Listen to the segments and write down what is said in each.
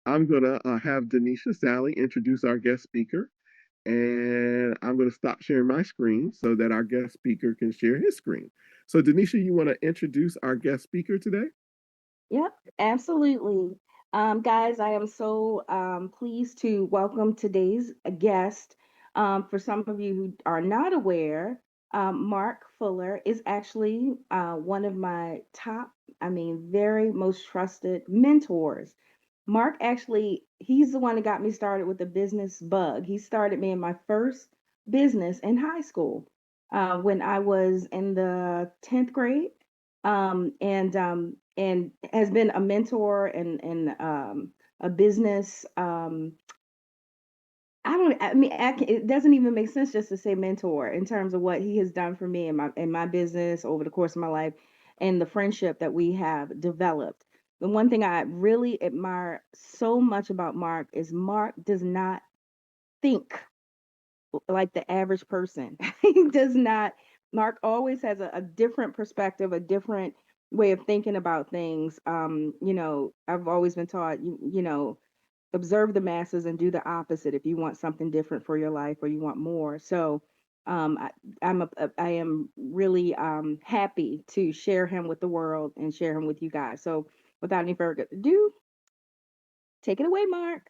I'm going to have Denisha Sally introduce our guest speaker, and I'm going to stop sharing my screen so that our guest speaker can share his screen. So, Denisha, you want to introduce our guest speaker today? Yep, absolutely. Guys, I am so pleased to welcome today's guest. For some of you who are not aware, Mark Fuller is actually one of my top, very most trusted mentors. Mark actually, he's the one that got me started with the business bug. He started me in my first business in high school when I was in the 10th grade and has been a mentor and a business. It doesn't even make sense just to say mentor in terms of what he has done for me in my business over the course of my life and the friendship that we have developed. The one thing I really admire so much about Mark is Mark does not think like the average person. He does not. Mark always has a different perspective, a different way of thinking about things. I've always been taught, observe the masses and do the opposite if you want something different for your life or you want more. So, um, I, I am really happy to share him with the world and share him with you guys. So, without any further ado, take it away, Mark.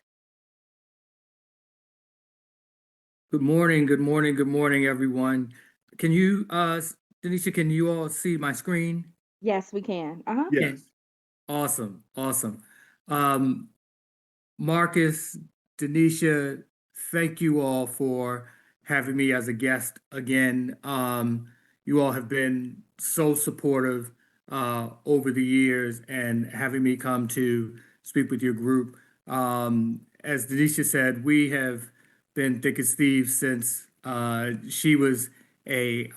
Good morning, good morning, good morning, everyone. Can you, Denisha, can you all see my screen? Yes, we can. Uh huh. Can, Yes. awesome, awesome. Um, Marcus, Denisha, thank you all for having me as a guest again. You all have been so supportive over the years and having me come to speak with your group. As Denisha said, we have been thick as thieves since she was a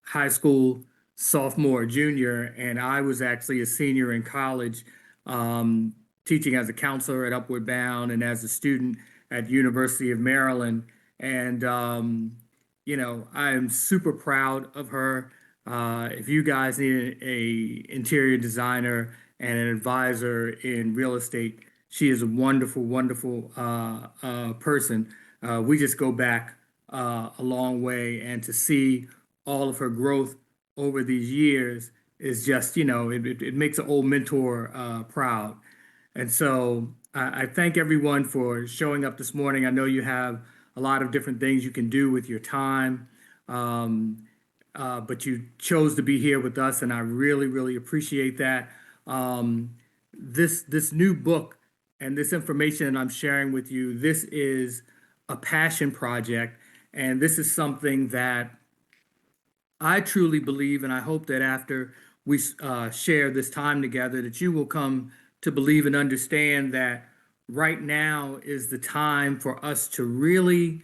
high school sophomore, junior, and I was actually a senior in college. Um, Teaching as a counselor at Upward Bound and as a student at University of Maryland. And I am super proud of her. If you guys need a interior designer and an advisor in real estate, she is a wonderful, wonderful person. We just go back a long way, and to see all of her growth over these years is just, it makes an old mentor proud. And so I thank everyone for showing up this morning. I know you have a lot of different things you can do with your time, um, but you chose to be here with us, and I really, really appreciate that. Um, this new book and this information that I'm sharing with you, this is a passion project, and this is something that I truly believe, and I hope that after we share this time together, that you will come to believe and understand that right now is the time for us to really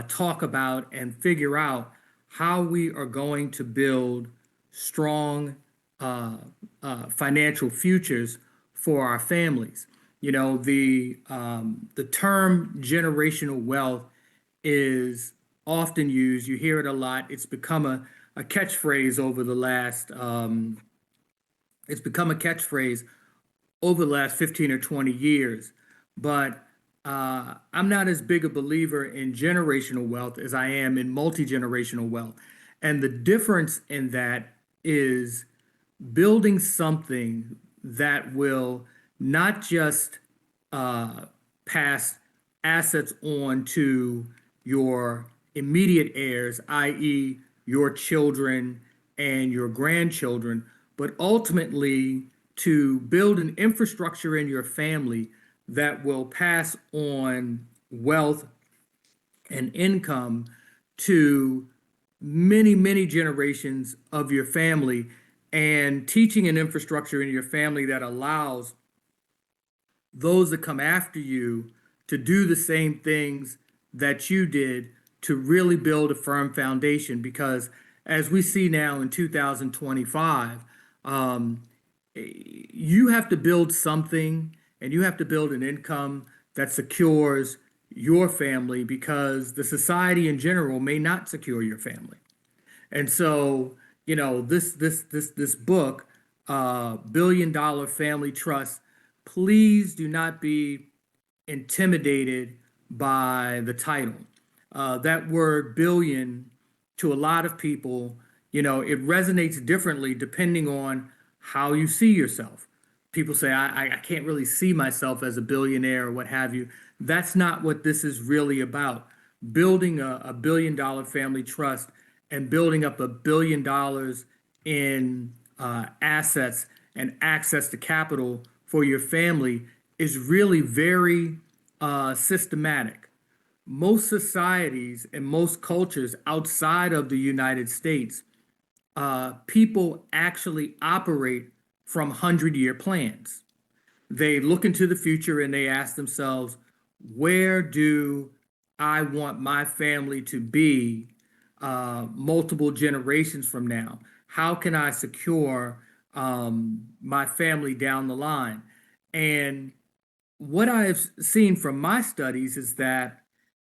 talk about and figure out how we are going to build strong uh, financial futures for our families. The term generational wealth is often used. You hear it a lot. It's become a catchphrase over the last it's become a catchphrase over the last 15 or 20 years. But I'm not as big a believer in generational wealth as I am in multi-generational wealth. And the difference in that is building something that will not just uh, pass assets on to your immediate heirs, i.e., your children and your grandchildren, but ultimately to build an infrastructure in your family that will pass on wealth and income to many, many generations of your family, and teaching an infrastructure in your family that allows those that come after you to do the same things that you did to really build a firm foundation. Because as we see now in 2025, um, you have to build something and you have to build an income that secures your family, because the society in general may not secure your family. And so, this book, Billion Dollar Family Trust, please do not be intimidated by the title. That word billion to a lot of people, it resonates differently depending on how you see yourself. People say, I can't really see myself as a billionaire or what have you. That's not what this is really about. Building a $1 billion family trust and building up $1 billion in assets and access to capital for your family is really very systematic. Most societies and most cultures outside of the United States, people actually operate from 100-year plans. They look into the future and they ask themselves, where do I want my family to be multiple generations from now? How can I secure my family down the line? And what I've seen from my studies is that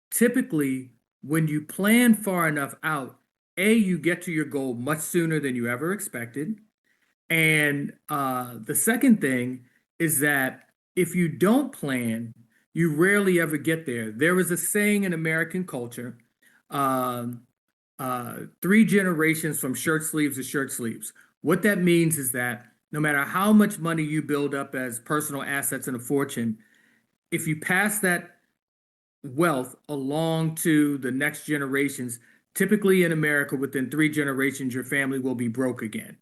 typically when you plan far enough out, A, you get to your goal much sooner than you ever expected. And the second thing is that if you don't plan, you rarely ever get there. There is a saying in American culture, um, 3 generations from shirt sleeves to shirt sleeves. What that means is that no matter how much money you build up as personal assets and a fortune, if you pass that wealth along to the next generations, typically in America, within 3 generations, your family will be broke again.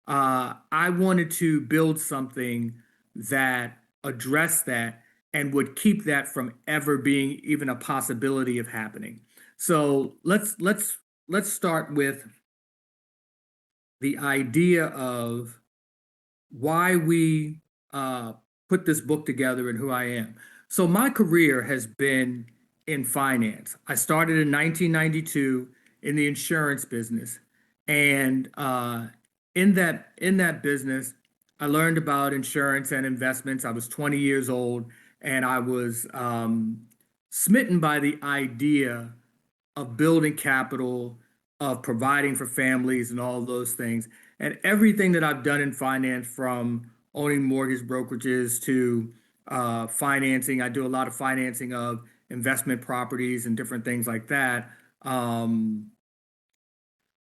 I wanted to build something that addressed that and would keep that from ever being even a possibility of happening. So let's start with the idea of why we put this book together and who I am. So my career has been in finance. I started in 1992 in the insurance business, and in that business, I learned about insurance and investments. I was 20 years old, and I was smitten by the idea of building capital, of providing for families, and all those things. And everything that I've done in finance, from owning mortgage brokerages to financing, I do a lot of financing of investment properties and different things like that,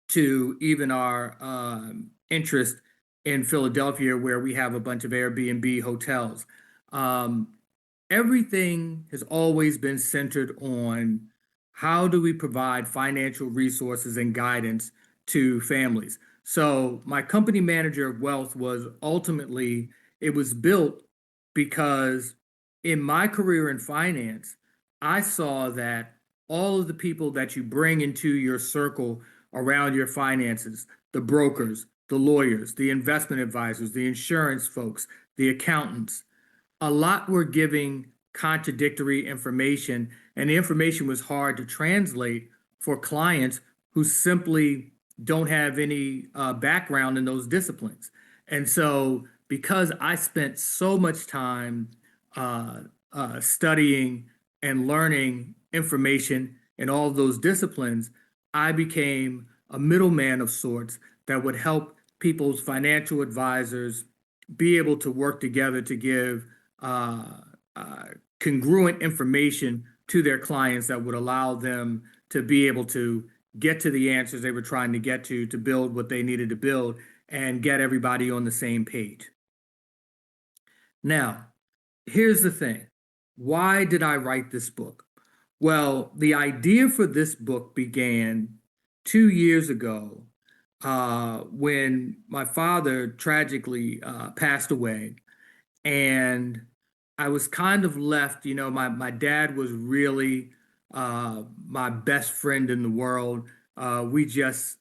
to even our interest in Philadelphia, where we have a bunch of Airbnb hotels. Um, Everything has always been centered on how do we provide financial resources and guidance to families. So my company manager of wealth was ultimately, it was built because in my career in finance, I saw that all of the people that you bring into your circle around your finances, the brokers, the lawyers, the investment advisors, the insurance folks, the accountants, a lot were giving contradictory information, and the information was hard to translate for clients who simply don't have any background in those disciplines. And so, because I spent so much time uh, studying and learning information in all of those disciplines, I became a middleman of sorts that would help people's financial advisors be able to work together to give uh, uh, congruent information to their clients that would allow them to be able to get to the answers they were trying to get to build what they needed to build and get everybody on the same page. Now, here's the thing. Why did I write this book? Well, the idea for this book began 2 years ago when my father tragically passed away. And I was kind of left, my dad was really my best friend in the world. We just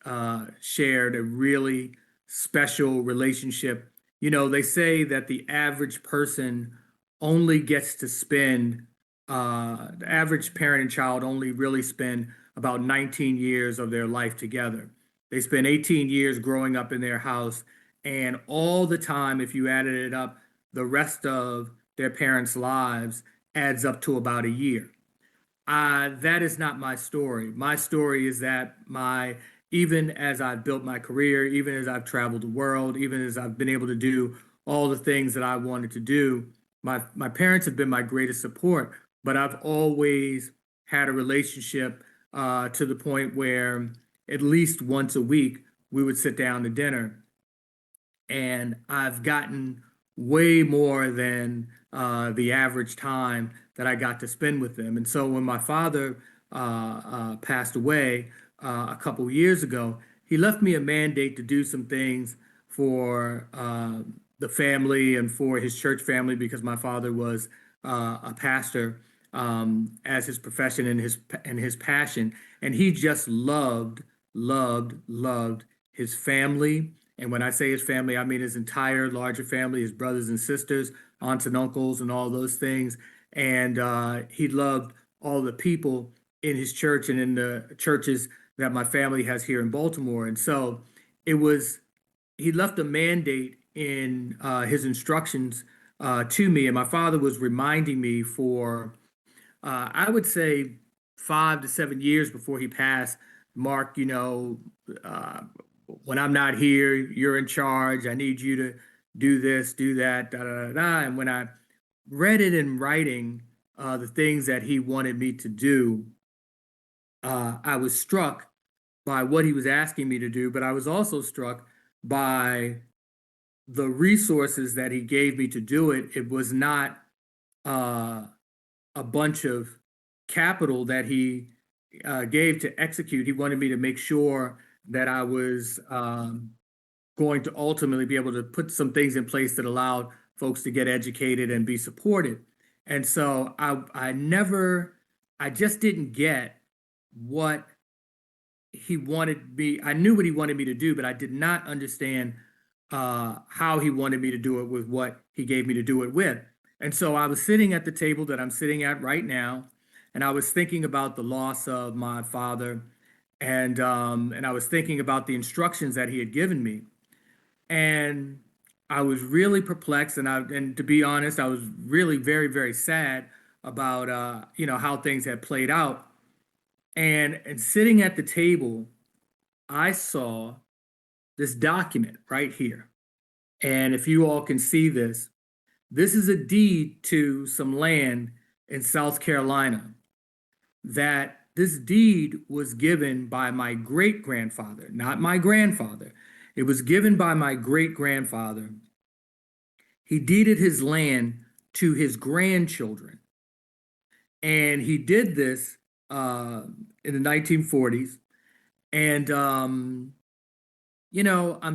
shared a really special relationship. They say that the average person only gets to spend, the average parent and child only really spend about 19 years of their life together. They spend 18 years growing up in their house, and all the time, if you added it up, the rest of their parents' lives adds up to about a year. That is not my story. My story is that even as I've built my career, even as I've traveled the world, even as I've been able to do all the things that I wanted to do, my parents have been my greatest support, but I've always had a relationship to the point where at least once a week we would sit down to dinner, and I've gotten way more than the average time that I got to spend with them. And so when my father passed away a couple years ago, he left me a mandate to do some things for the family and for his church family, because my father was a pastor as his profession and his passion, and he just loved his family. And when I say his family, I mean his entire larger family, his brothers and sisters, aunts and uncles, and all those things. And he loved all the people in his church and in the churches that my family has here in Baltimore. And so it was, he left a mandate in his instructions to me. And my father was reminding me for, I would say, 5 to 7 years before he passed. Mark, uh, when I'm not here, you're in charge. I need you to do this, do that, da da da da. And when I read it in writing, the things that he wanted me to do, I was struck by what he was asking me to do, but I was also struck by the resources that he gave me to do it. It was not uh, a bunch of capital that he gave to execute. He wanted me to make sure that I was going to ultimately be able to put some things in place that allowed folks to get educated and be supported. And so I just didn't get what he wanted me. I knew what he wanted me to do, but I did not understand how he wanted me to do it with what he gave me to do it with. And so I was sitting at the table that I'm sitting at right now, and I was thinking about the loss of my father, and I was thinking about the instructions that he had given me, and I was really perplexed, and to be honest, I was really very, very sad about how things had played out. And sitting at the table, I saw this document right here. And if you all can see this, this is a deed to some land in South Carolina. That this deed was given by my great grandfather, not my grandfather. It was given by my great grandfather. He deeded his land to his grandchildren. And he did this in the 1940s. And, I'm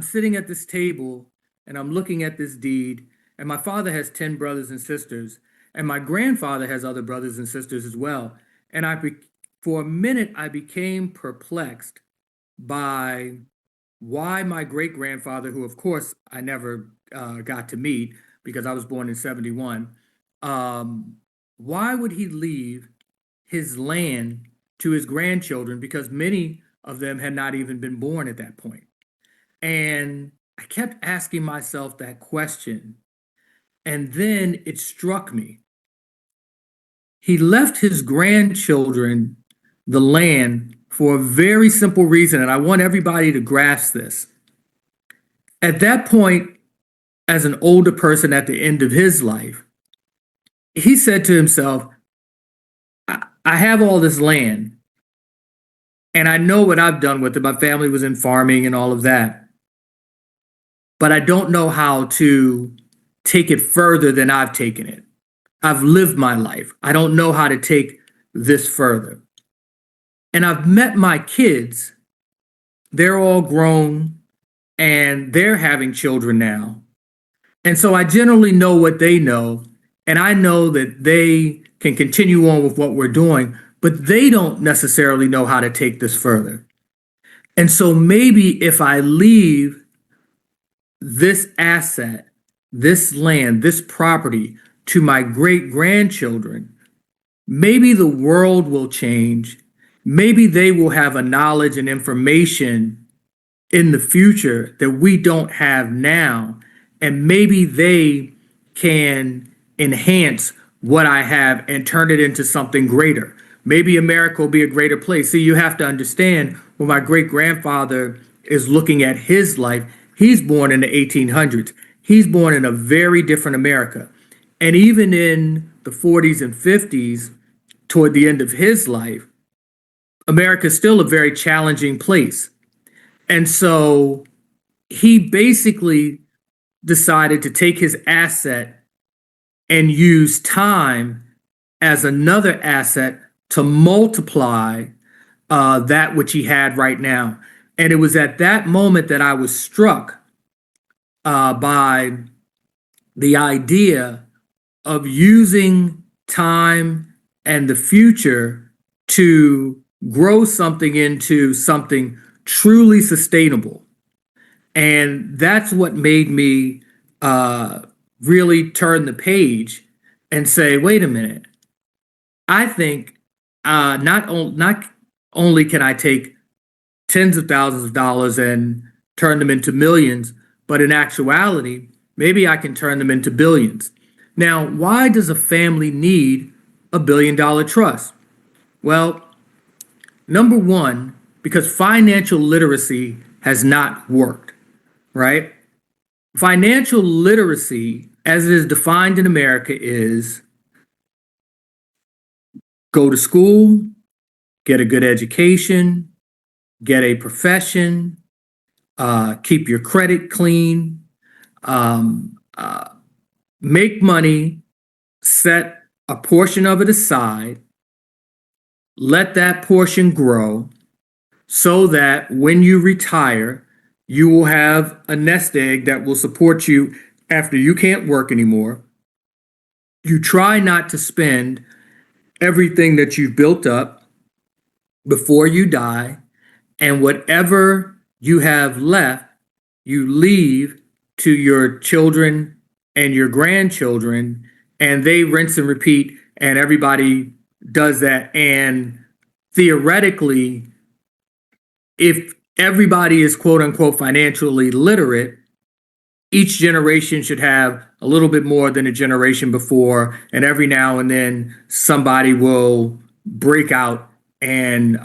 sitting at this table and I'm looking at this deed. And my father has 10 brothers and sisters. And my grandfather has other brothers and sisters as well. And for a minute, I became perplexed by why my great grandfather, who of course I never got to meet because I was born in 71, why would he leave his land to his grandchildren? Because many of them had not even been born at that point. And I kept asking myself that question. And then it struck me. He left his grandchildren the land for a very simple reason, and I want everybody to grasp this. At that point, as an older person at the end of his life, he said to himself, I have all this land, and I know what I've done with it. My family was in farming and all of that, but I don't know how to take it further than I've taken it. I've lived my life. I don't know how to take this further. And I've met my kids. They're all grown and they're having children now. And so I generally know what they know. And I know that they can continue on with what we're doing, but they don't necessarily know how to take this further. And so maybe if I leave this asset, this land, this property to my great grandchildren, maybe the world will change. Maybe they will have a knowledge and information in the future that we don't have now. And maybe they can enhance what I have and turn it into something greater. Maybe America will be a greater place. See, you have to understand, when my great grandfather is looking at his life, he's born in the 1800s. He's born in a very different America. And even in the 40s and 50s, toward the end of his life, America is still a very challenging place. And so he basically decided to take his asset and use time as another asset to multiply that which he had right now. And it was at that moment that I was struck by the idea of using time and the future to grow something into something truly sustainable. And that's what made me really turn the page and say, wait a minute, I think not only can I take tens of thousands of dollars and turn them into millions, but in actuality, maybe I can turn them into billions. Now, why does a family need $1 billion trust? Well, number one, because financial literacy has not worked, right? Financial literacy, as it is defined in America, is go to school, get a good education, get a profession, keep your credit clean, um, uh, make money, set a portion of it aside, let that portion grow so that when you retire, you will have a nest egg that will support you after you can't work anymore. You try not to spend everything that you've built up before you die, and whatever you have left, you leave to your children and your grandchildren, and they rinse and repeat, and everybody does that. And theoretically, if everybody is quote unquote financially literate, each generation should have a little bit more than a generation before, and every now and then somebody will break out and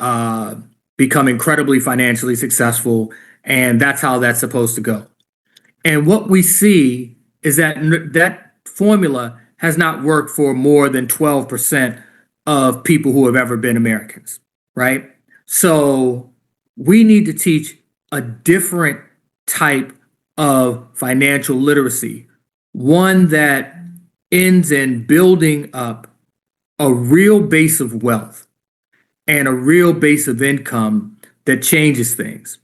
become incredibly financially successful, and that's how that's supposed to go. And what we see is that that formula has not worked for more than 12% of people who have ever been Americans, right? So we need to teach a different type of financial literacy, one that ends in building up a real base of wealth and a real base of income that changes things.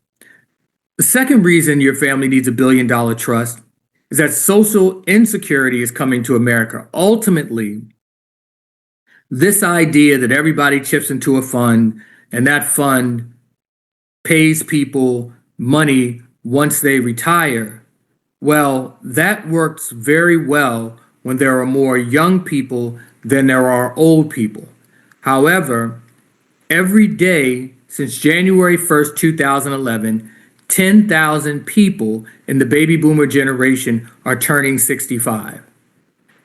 The second reason your family needs $1 billion trust is that social insecurity is coming to America. Ultimately, this idea that everybody chips into a fund and that fund pays people money once they retire, well, that works very well when there are more young people than there are old people. However, every day since January 1st, 2011, 10,000 people in the baby boomer generation are turning 65.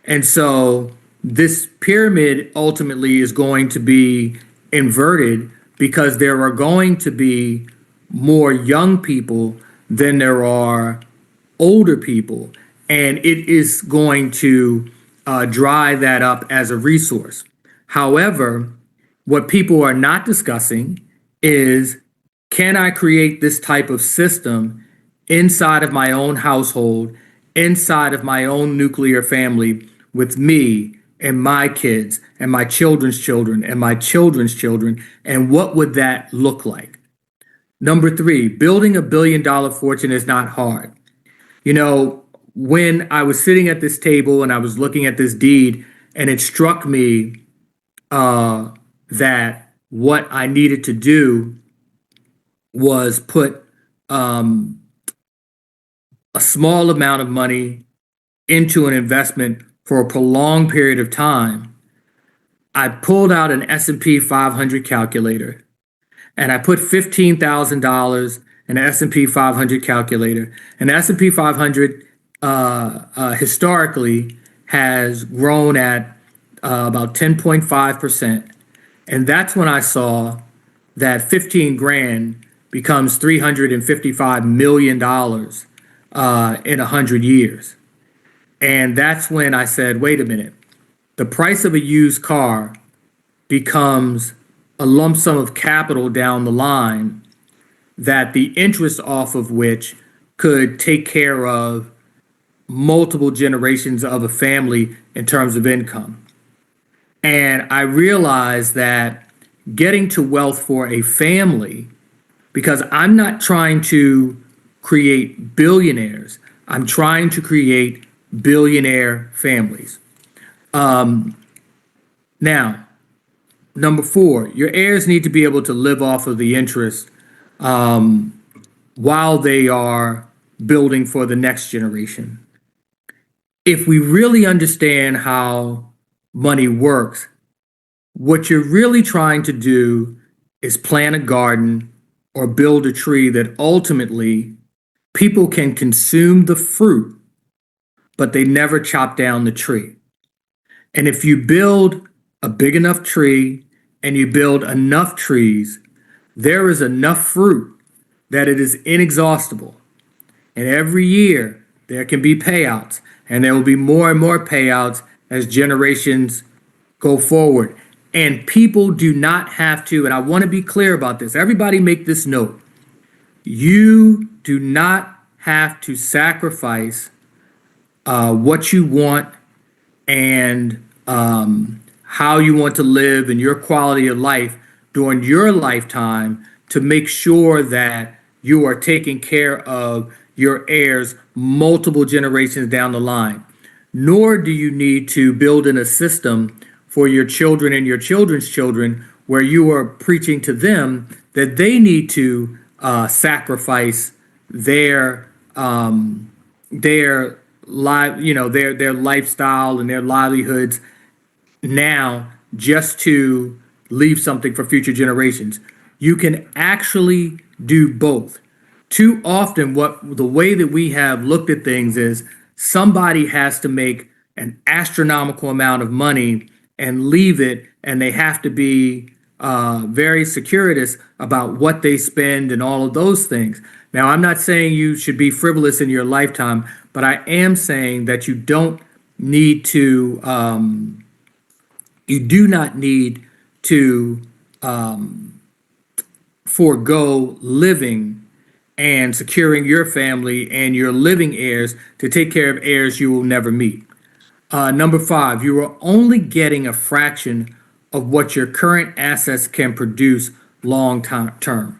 And so this pyramid ultimately is going to be inverted because there are going to be more young people than there are older people. And it is going to dry that up as a resource. However, what people are not discussing is, can I create this type of system inside of my own household, inside of my own nuclear family, with me and my kids and my children's children and my children's children? And what would that look like? Number three, building $1 billion fortune is not hard. You know, when I was sitting at this table and I was looking at this deed, and it struck me that what I needed to do was put a small amount of money into an investment for a prolonged period of time. I pulled out an S&P 500 calculator and I put $15,000 in an S&P 500 calculator. And the S&P 500 historically has grown at about 10.5%. And that's when I saw that 15 grand becomes $355 million in 100 years. And that's when I said, wait a minute, the price of a used car becomes a lump sum of capital down the line that the interest off of which could take care of multiple generations of a family in terms of income. And I realized that getting to wealth for a family, because I'm not trying to create billionaires, I'm trying to create billionaire families. Now, number four, your heirs need to be able to live off of the interest while they are building for the next generation. If we really understand how money works, what you're really trying to do is plant a garden or build a tree that ultimately people can consume the fruit, but they never chop down the tree. And if you build a big enough tree and you build enough trees, there is enough fruit that it is inexhaustible. And every year there can be payouts, and there will be more and more payouts as generations go forward. And people do not have to, and I want to be clear about this. Everybody make this note. You do not have to sacrifice what you want and how you want to live and your quality of life during your lifetime to make sure that you are taking care of your heirs multiple generations down the line. Nor do you need to build in a system for your children and your children's children where you are preaching to them that they need to sacrifice their their their lifestyle and their livelihoods now just to leave something for future generations. You can actually do both. Too often, the way that we have looked at things is somebody has to make an astronomical amount of money and leave it, and they have to be very securitous about what they spend and all of those things. Now, I'm not saying you should be frivolous in your lifetime, but I am saying that you don't need to, you do not need to forego living and securing your family and your living heirs to take care of heirs you will never meet. Number five, you are only getting a fraction of what your current assets can produce long term.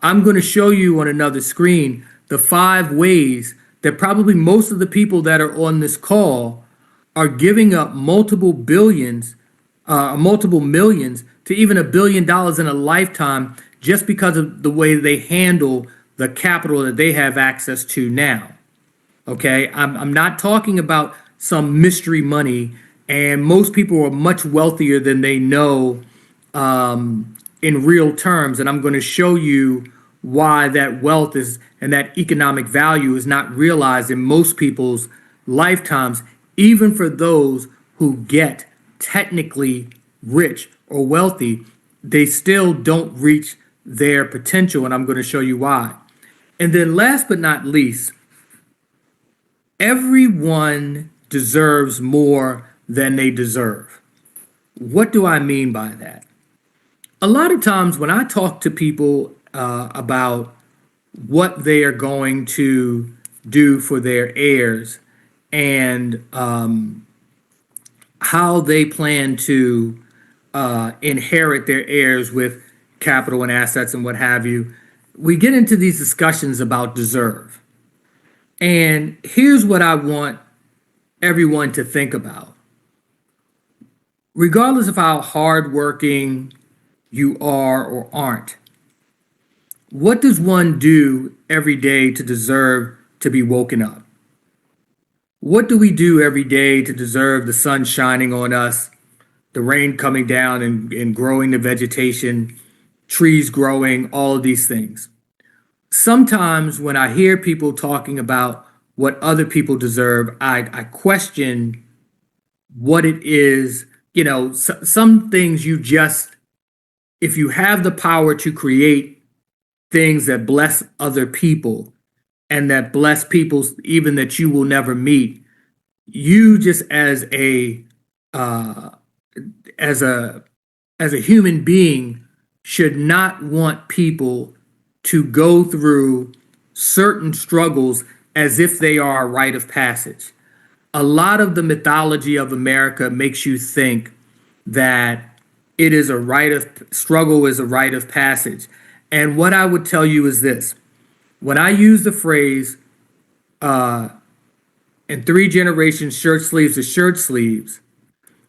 I'm going to show you on another screen the 5 ways that probably most of the people that are on this call are giving up multiple billions, multiple millions to even $1 billion in a lifetime just because of the way they handle the capital that they have access to now. Okay, I'm not talking about some mystery money, and most people are much wealthier than they know in real terms, and I'm going to show you why that wealth is and that economic value is not realized in most people's lifetimes, even for those who get technically rich or wealthy, they still don't reach their potential, and I'm going to show you why. And then last but not least, everyone deserves more than they deserve. What do I mean by that? A lot of times when I talk to people about what they are going to do for their heirs and how they plan to inherit their heirs with capital and assets and what have you, we get into these discussions about deserve. And here's what I want everyone to think about. Regardless of how hardworking you are or aren't, what does one do every day to deserve to be woken up? What do we do every day to deserve the sun shining on us, the rain coming down and growing the vegetation, trees growing, all of these things? Sometimes when I hear people talking about what other people deserve, I question what it is. You know, some things you just, if you have the power to create things that bless other people and that bless people even that you will never meet, you just uh, as a as a human being should not want people to go through certain struggles as if they are a rite of passage. A lot of the mythology of America makes you think that it is a rite of struggle is a rite of passage. And what I would tell you is this: when I use the phrase in 3 generations, shirt sleeves to shirt sleeves,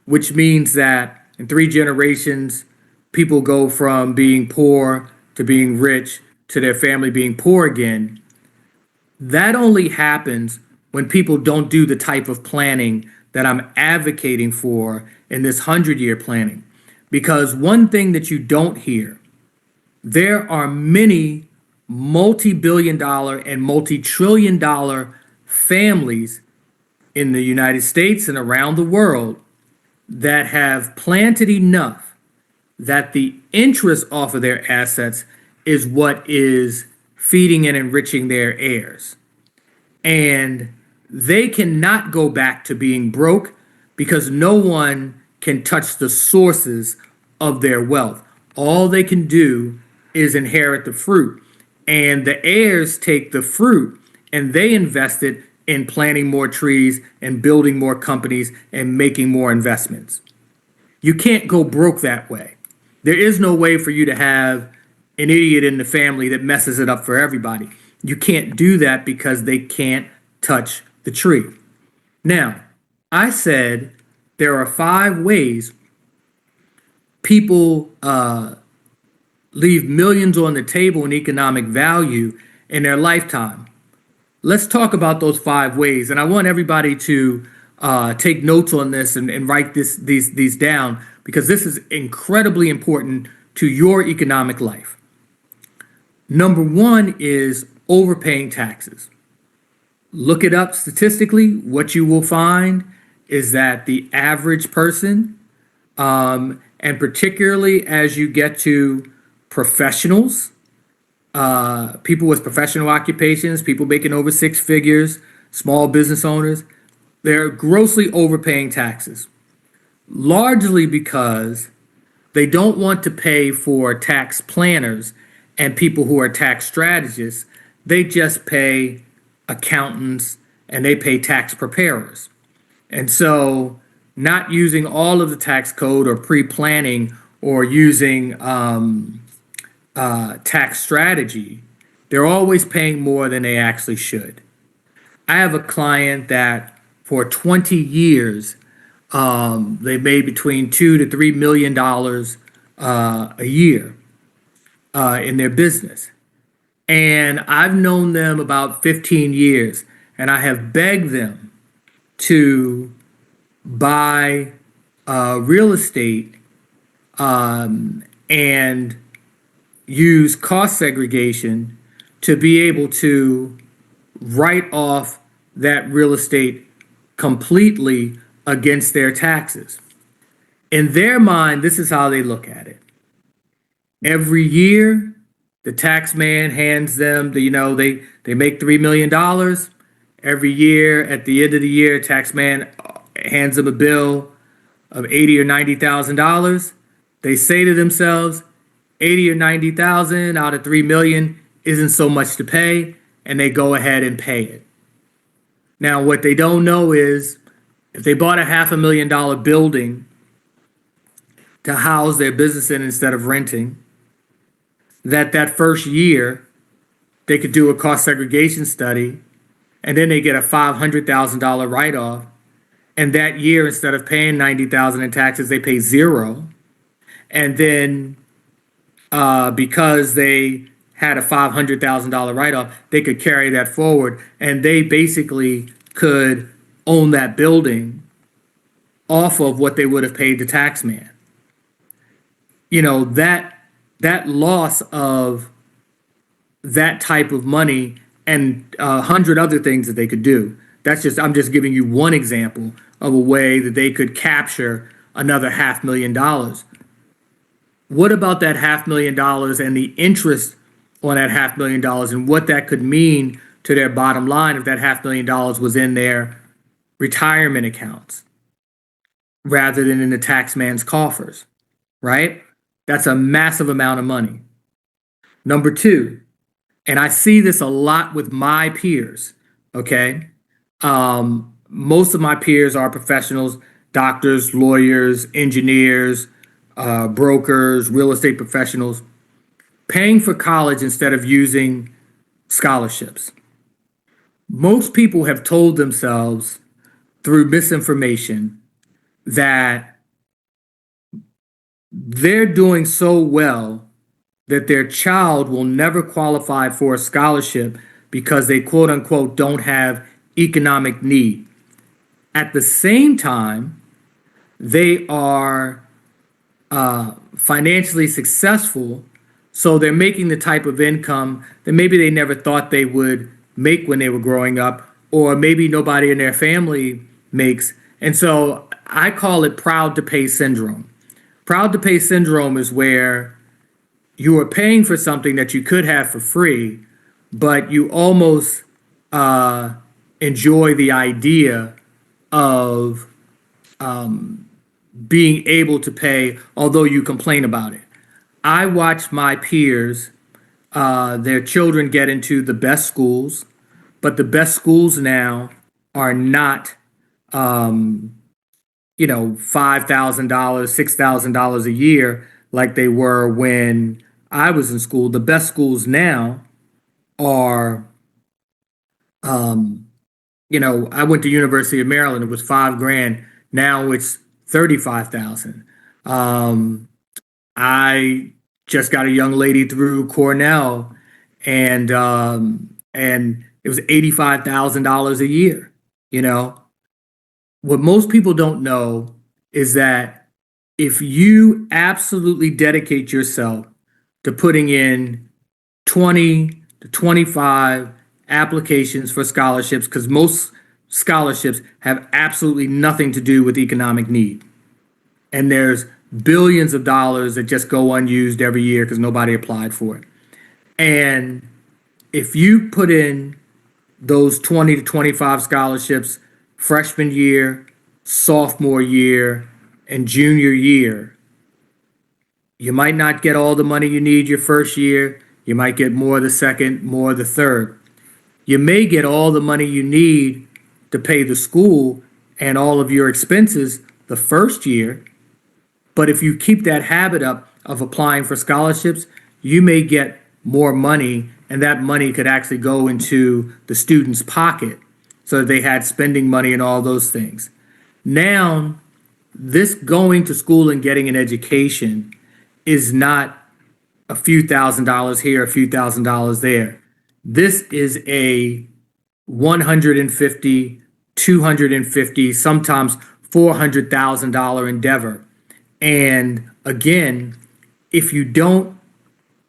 which means that in 3 generations, people go from being poor to being rich to their family being poor again. That only happens when people don't do the type of planning that I'm advocating for in this 100-year planning. Because one thing that you don't hear, there are many multi-billion dollar and multi-trillion dollar families in the United States and around the world that have planted enough that the interest off of their assets is what is feeding and enriching their heirs. And they cannot go back to being broke because no one can touch the sources of their wealth. All they can do is inherit the fruit. And the heirs take the fruit and they invest it in planting more trees and building more companies and making more investments. You can't go broke that way. There is no way for you to have an idiot in the family that messes it up for everybody. You can't do that because they can't touch the tree. Now, I said there are 5 ways people leave millions on the table in economic value in their lifetime. Let's talk about those 5 ways. And I want everybody to take notes on this and write these down because this is incredibly important to your economic life. Number 1 is overpaying taxes. Look it up statistically. What you will find is that the average person, and particularly as you get to professionals, people with professional occupations, people making over 6 figures, small business owners, they're grossly overpaying taxes, largely because they don't want to pay for tax planners and people who are tax strategists. They just pay accountants and they pay tax preparers. And so not using all of the tax code or pre-planning or using tax strategy, they're always paying more than they actually should. I have a client that for 20 years, they made between $2 to $3 million a year in their business. And I've known them about 15 years, and I have begged them to buy real estate and use cost segregation to be able to write off that real estate completely against their taxes. In their mind, this is how they look at it. Every year, the tax man hands them, they make $3 million. Every year, at the end of the year, tax man hands them a bill of $80,000 or $90,000. They say to themselves, 80 or 90,000 out of 3 million isn't so much to pay, and they go ahead and pay it. Now, what they don't know is if they bought a $500,000 building to house their business in instead of renting, that first year they could do a cost segregation study, and then they get a $500,000 write-off, and that year instead of paying $90,000 in taxes, they pay zero, and then because they had a $500,000 write-off, they could carry that forward, and they basically could own that building off of what they would have paid the tax man. That loss of that type of money and 100 other things that they could do. I'm just giving you one example of a way that they could capture another $500,000. What about that $500,000 and the interest on that $500,000 and what that could mean to their bottom line if that $500,000 was in their retirement accounts rather than in the tax man's coffers, right? That's a massive amount of money. Number two, and I see this a lot with my peers, okay? Most of my peers are professionals, doctors, lawyers, engineers, brokers, real estate professionals, paying for college instead of using scholarships. Most people have told themselves through misinformation that they're doing so well that their child will never qualify for a scholarship because they quote unquote don't have economic need. At the same time, they are financially successful, so they're making the type of income that maybe they never thought they would make when they were growing up, or maybe nobody in their family makes. And so I call it proud to pay syndrome. Proud to pay syndrome is where you are paying for something that you could have for free, but you almost enjoy the idea of being able to pay, although you complain about it. I watch my peers, their children get into the best schools, but the best schools now are not, $5,000, $6,000 a year like they were when I was in school. The best schools now are, I went to University of Maryland. It was $5,000. Now it's 35,000. I just got a young lady through Cornell, and it was $85,000 a year. You know, what most people don't know is that if you absolutely dedicate yourself to putting in 20 to 25 applications for scholarships, because most scholarships have absolutely nothing to do with economic need. And there's billions of dollars that just go unused every year because nobody applied for it. And if you put in those 20 to 25 scholarships freshman year, sophomore year, and junior year, you might not get all the money you need your first year. You might get more the second, more the third. You may get all the money you need to pay the school and all of your expenses the first year. But if you keep that habit up of applying for scholarships, you may get more money, and that money could actually go into the student's pocket so that they had spending money and all those things. Now, this going to school and getting an education is not a few $1,000s here, a few $1,000s there. This is a 150, 250, sometimes $400,000 endeavor. And again, if you don't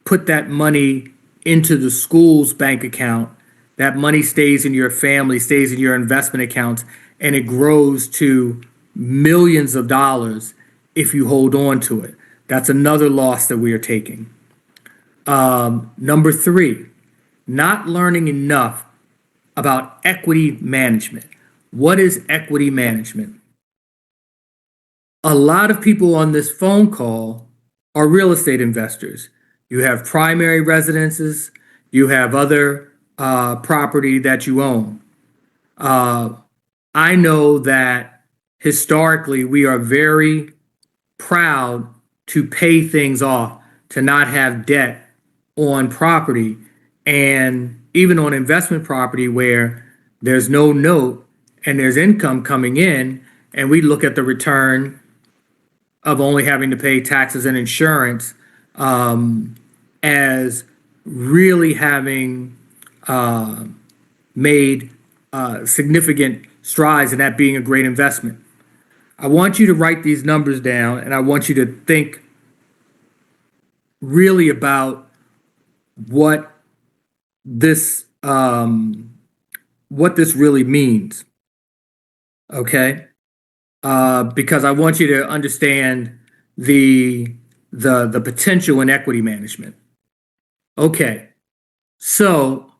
put that money into the school's bank account, that money stays in your family, stays in your investment accounts, and it grows to millions of dollars if you hold on to it. That's another loss that we are taking. Number three, not learning enough about equity management. What is equity management? A lot of people on this phone call are real estate investors. You have primary residences, you have other property that you own. I know that historically we are very proud to pay things off, to not have debt on property, and even on investment property where there's no note and there's income coming in, and we look at the return of only having to pay taxes and insurance as really having made significant strides in that being a great investment. I want you to write these numbers down, and I want you to think really about what this really means. Okay, because I want you to understand the potential in equity management. Okay, so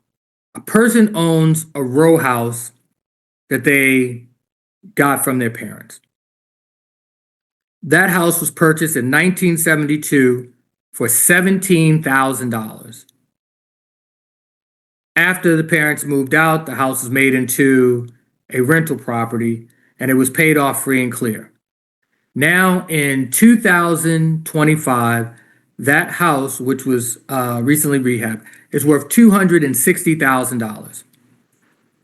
a person owns a row house that they got from their parents. That house was purchased in 1972 for $17,000. After the parents moved out, the house was made into a rental property and it was paid off free and clear. Now in 2025, that house, which was recently rehabbed, is worth $260,000.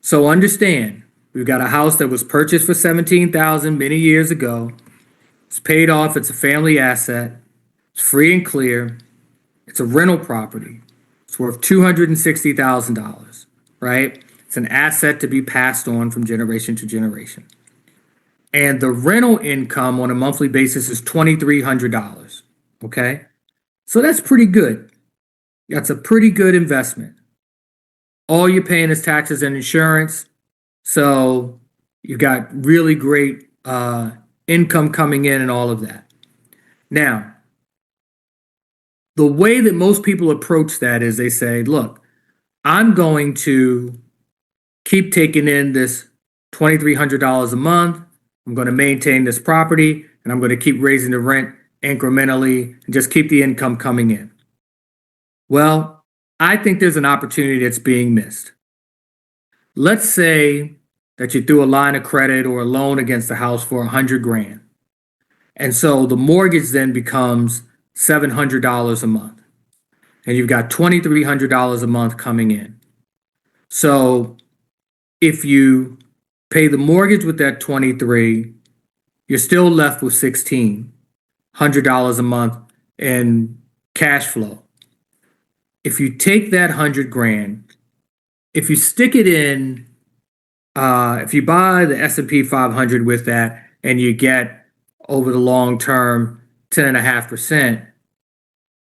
So understand, we've got a house that was purchased for $17,000 many years ago. It's paid off. It's a family asset. It's free and clear. It's a rental property. It's worth $260,000, right? It's an asset to be passed on from generation to generation. And the rental income on a monthly basis is $2,300, okay? So that's pretty good. That's a pretty good investment. All you're paying is taxes and insurance. So you got really great income coming in and all of that. Now, the way that most people approach that is they say, look, I'm going to keep taking in this $2,300 a month. I'm going to maintain this property and I'm going to keep raising the rent incrementally and just keep the income coming in. Well, I think there's an opportunity that's being missed. Let's say that you threw a line of credit or a loan against the house for $100,000. And so the mortgage then becomes $700 a month. And you've got $2,300 a month coming in. So if you pay the mortgage with that 23, you're still left with $1,600 a month in cash flow. If you take that $100,000, if you stick it in, if you buy the S&P 500 with that and you get over the long term 10.5%,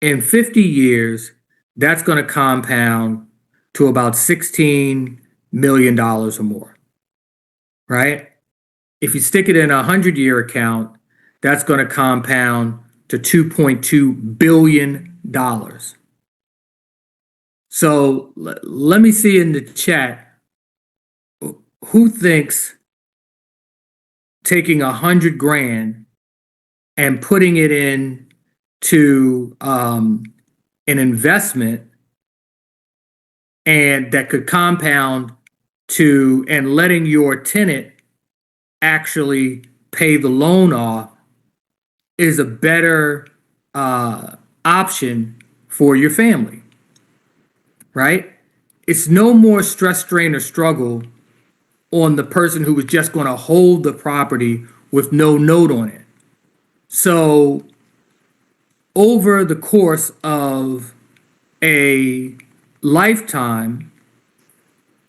in 50 years, that's going to compound to about $16 million or more, right? If you stick it in a 100-year account, that's going to compound to $2.2 billion. So let me see in the chat, who thinks taking $100,000 and putting it in to an investment and that could compound to and letting your tenant actually pay the loan off is a better option for your family, right? It's no more stress, strain, or struggle on the person who was just going to hold the property with no note on it. So over the course of a lifetime,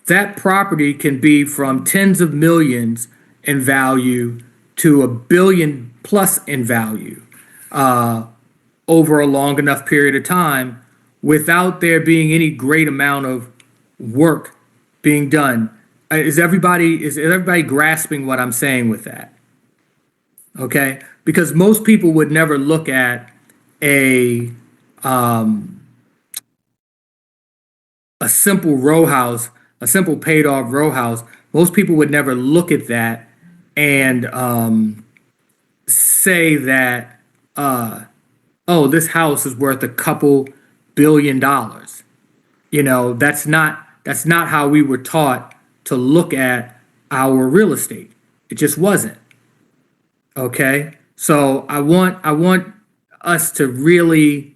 that property can be from tens of millions in value to $1 billion plus in value over a long enough period of time without there being any great amount of work being done. Is everybody grasping what I'm saying with that? Okay, because most people would never look at a simple row house, a simple paid off row house. Most people would never look at that and say that, oh, this house is worth a couple $1 billion. You know, that's not how we were taught to look at our real estate. It just wasn't. Okay, so I want us to really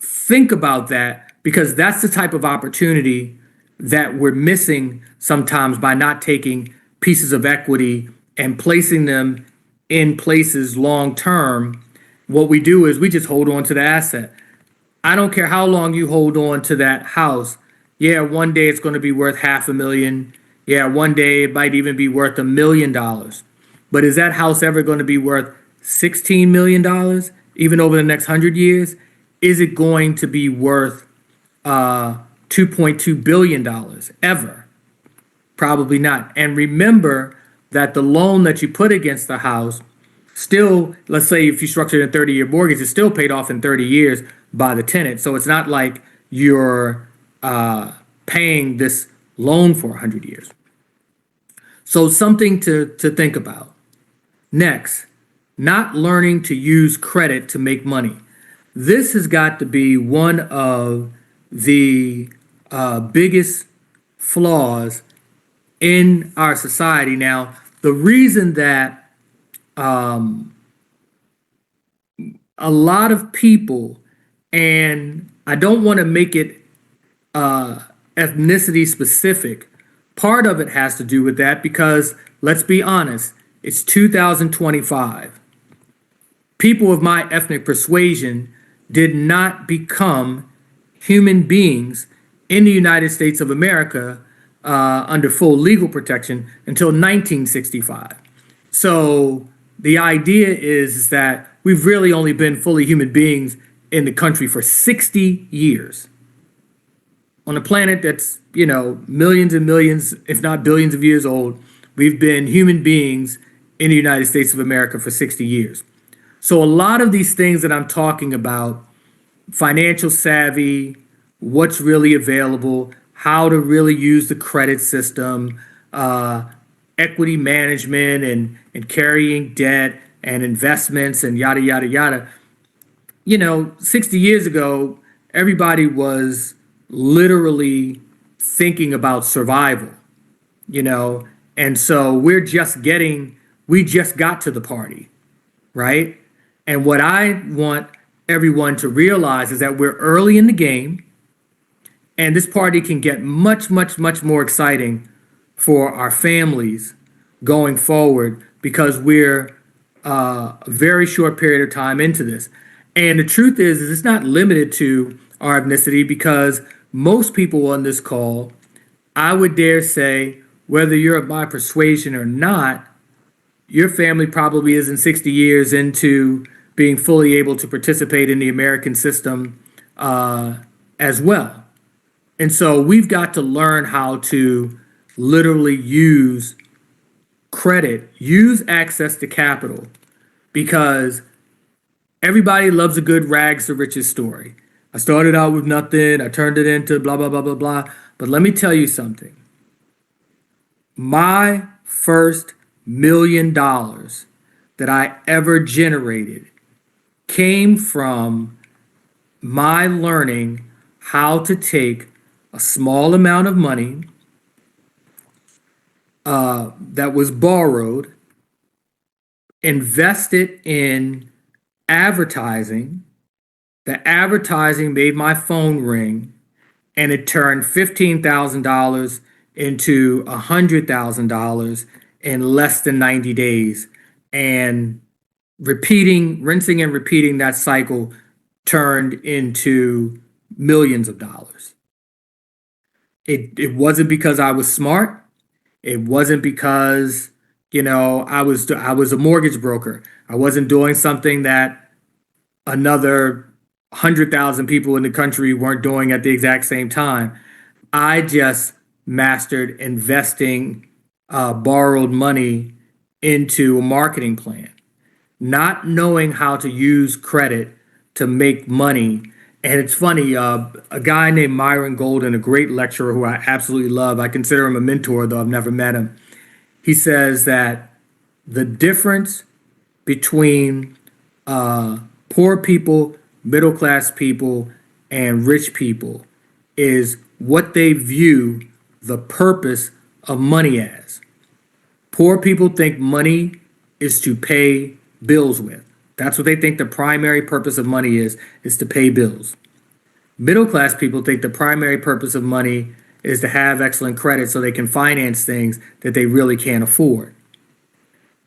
think about that, because that's the type of opportunity that we're missing sometimes by not taking pieces of equity and placing them in places long term. What we do is we just hold on to the asset. I don't care how long you hold on to that house. Yeah, one day it's going to be worth $500,000. Yeah, one day it might even be worth $1 million. But is that house ever going to be worth $16 million, even over the next 100 years? Is it going to be worth $2.2 billion ever? Probably not. And remember that the loan that you put against the house still, let's say if you structured a 30-year mortgage, it's still paid off in 30 years by the tenant. So it's not like you're paying this loan for 100 years. So something to think about. Next, not learning to use credit to make money. This has got to be one of the biggest flaws in our society. Now, the reason that a lot of people, and I don't want to make it ethnicity specific, part of it has to do with that because let's be honest, it's 2025. People of my ethnic persuasion did not become human beings in the United States of America under full legal protection until 1965. So the idea is that we've really only been fully human beings in the country for 60 years. On a planet that's, millions and millions, if not billions of years old, we've been human beings in the United States of America for 60 years. So a lot of these things that I'm talking about, financial savvy, what's really available, how to really use the credit system, equity management and carrying debt and investments and yada, yada, yada. 60 years ago, everybody was literally thinking about survival, and so we just got to the party, right? And what I want everyone to realize is that we're early in the game, and this party can get much, much, much more exciting for our families going forward because we're a very short period of time into this. And the truth is it's not limited to our ethnicity because most people on this call, I would dare say, whether you're of my persuasion or not, your family probably isn't 60 years into being fully able to participate in the American system as well. And so we've got to learn how to literally use credit, use access to capital, because everybody loves a good rags to riches story. I started out with nothing, I turned it into blah, blah, blah, blah, blah. But let me tell you something. My first $1 million that I ever generated came from my learning how to take a small amount of money that was borrowed, invest it in advertising. The advertising made my phone ring, and it turned $15,000 into $100,000 in less than 90 days. And rinsing and repeating that cycle turned into millions of dollars. It wasn't because I was smart. It wasn't because, I was a mortgage broker. I wasn't doing something that another 100,000 people in the country weren't doing at the exact same time. I just mastered investing borrowed money into a marketing plan, not knowing how to use credit to make money. And it's funny, a guy named Myron Golden, a great lecturer who I absolutely love, I consider him a mentor, though I've never met him. He says that the difference between poor people, middle class people, and rich people is what they view the purpose of money as. Poor people think money is to pay bills with. That's what they think the primary purpose of money is to pay bills. Middle class people think the primary purpose of money is to have excellent credit so they can finance things that they really can't afford.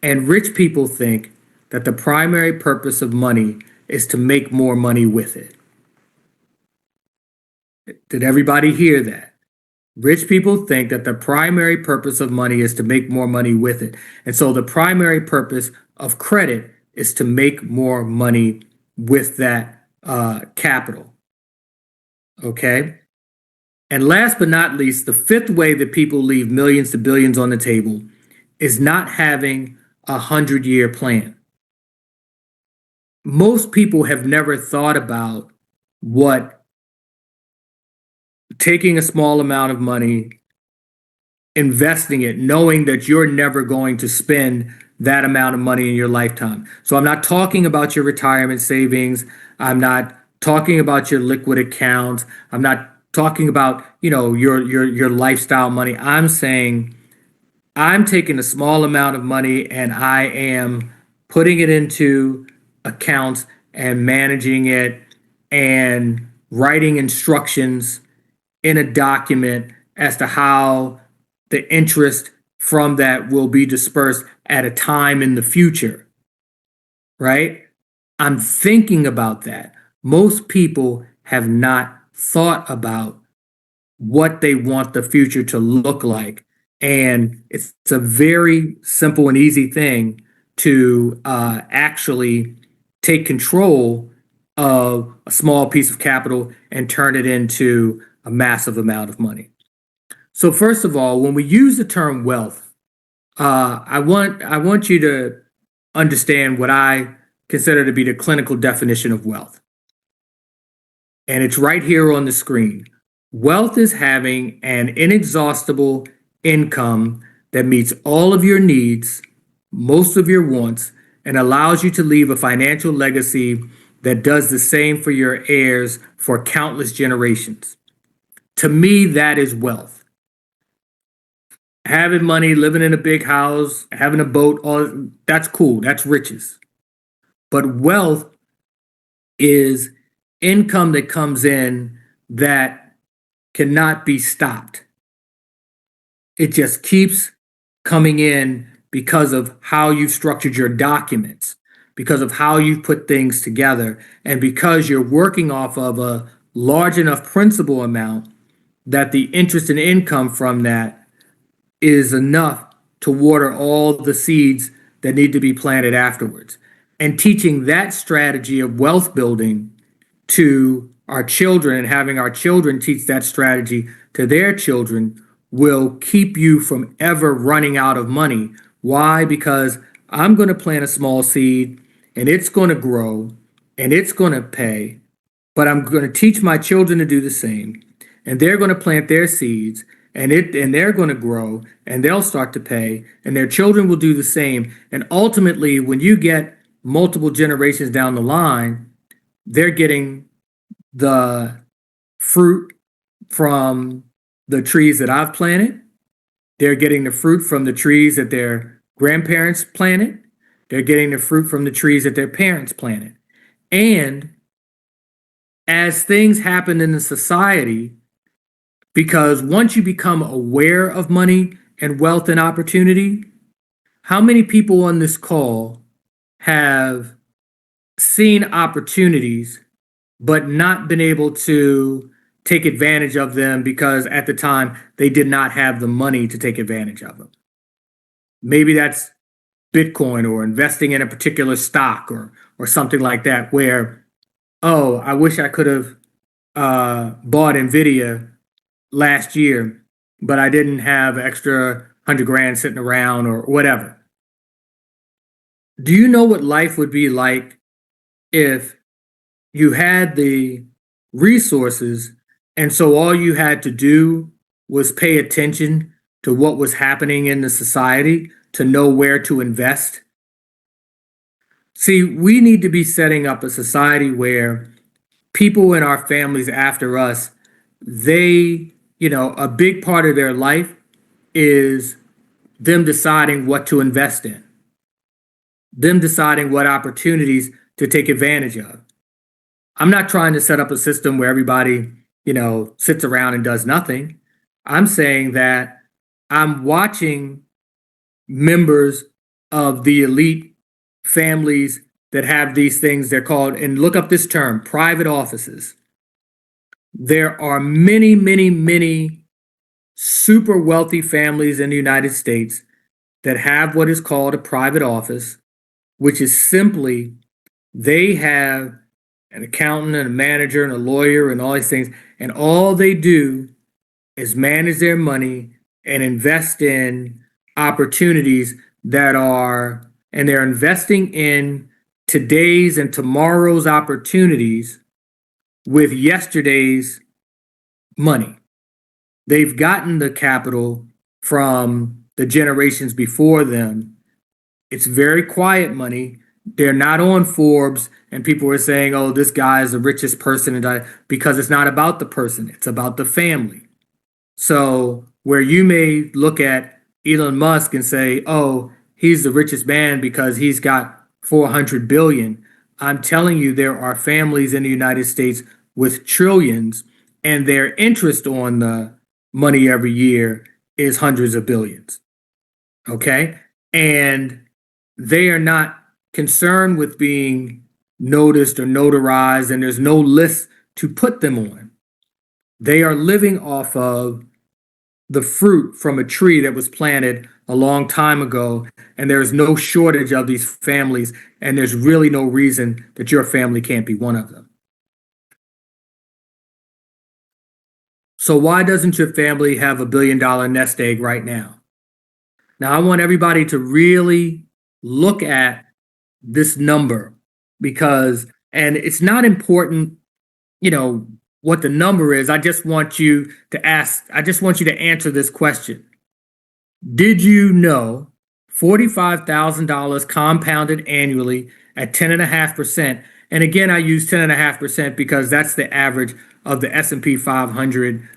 And rich people think that the primary purpose of money is to make more money with it. Did everybody hear that? Rich people think that the primary purpose of money is to make more money with it. And so the primary purpose of credit is to make more money with that capital. Okay? And last but not least, the fifth way that people leave millions to billions on the table is not having a 100-year plan. Most people have never thought about what taking a small amount of money investing it, knowing that you're never going to spend that amount of money in your lifetime. So I'm not talking about your retirement savings. I'm not talking about your liquid accounts. I'm not talking about, your lifestyle money. I'm saying I'm taking a small amount of money and I am putting it into accounts and managing it and writing instructions in a document as to how the interest from that will be dispersed at a time in the future, right? I'm thinking about that. Most people have not thought about what they want the future to look like. And it's a very simple and easy thing to actually take control of a small piece of capital and turn it into a massive amount of money. So first of all, when we use the term wealth, I want you to understand what I consider to be the clinical definition of wealth. And it's right here on the screen. Wealth is having an inexhaustible income that meets all of your needs, most of your wants, and allows you to leave a financial legacy that does the same for your heirs for countless generations. To me, that is wealth. Having money, living in a big house, having a boat, all that's cool. That's riches. But wealth is income that comes in that cannot be stopped. It just keeps coming in because of how you've structured your documents, because of how you've put things together, and because you're working off of a large enough principal amount that the interest and income from that is enough to water all the seeds that need to be planted afterwards. And teaching that strategy of wealth building to our children and having our children teach that strategy to their children will keep you from ever running out of money. Why? Because I'm going to plant a small seed and it's going to grow and it's going to pay, but I'm going to teach my children to do the same, and they're going to plant their seeds and they're going to grow and they'll start to pay and their children will do the same. And ultimately, when you get multiple generations down the line, they're getting the fruit from the trees that I've planted. They're getting the fruit from the trees that their grandparents planted. They're getting the fruit from the trees that their parents planted. And as things happen in the society, because once you become aware of money and wealth and opportunity, how many people on this call have seen opportunities but not been able to take advantage of them because at the time they did not have the money to take advantage of them? Maybe that's Bitcoin or investing in a particular stock or something like that, where, oh, I wish I could have bought Nvidia last year, but I didn't have extra 100 grand sitting around or whatever. Do you know what life would be like if you had the resources and so all you had to do was pay attention to what was happening in the society to know where to invest? See, we need to be setting up a society where people in our families after us, a big part of their life is them deciding what to invest in, them deciding what opportunities to take advantage of. I'm not trying to set up a system where everybody, sits around and does nothing. I'm saying that I'm watching members of the elite families that have these things. They're called, and look up this term, private offices. There are many, many, many super wealthy families in the United States that have what is called a private office, which is simply they have an accountant and a manager and a lawyer and all these things, and all they do is manage their money and invest in opportunities and they're investing in today's and tomorrow's opportunities with yesterday's money. They've gotten the capital from the generations before them. It's very quiet money. They're not on Forbes, and people are saying, "Oh, this guy is the richest person," because it's not about the person; it's about the family. So where you may look at Elon Musk and say, "Oh, he's the richest man because he's got 400 billion," I'm telling you, there are families in the United States with trillions, and their interest on the money every year is hundreds of billions. Okay, and they are not concerned with being noticed or notarized, and there's no list to put them on. They are living off of the fruit from a tree that was planted a long time ago, and there's no shortage of these families, and there's really no reason that your family can't be one of them. So why doesn't your family have $1 billion nest egg right now? Now, I want everybody to really look at this number because, and it's not important, what the number is. I just want you to answer this question. Did you know $45,000 compounded annually at 10.5%? And again, I use 10.5% because that's the average of the S&P 500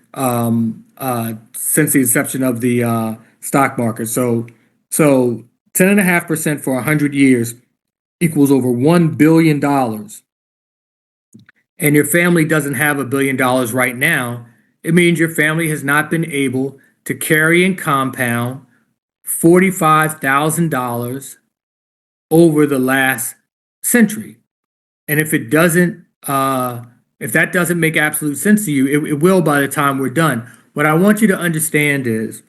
since the inception of the stock market. So 10.5% for 100 years equals over $1 billion. And your family doesn't have $1 billion right now. It means your family has not been able to carry and compound $45,000 over the last century. And if that doesn't make absolute sense to you, it will by the time we're done. What I want you to understand is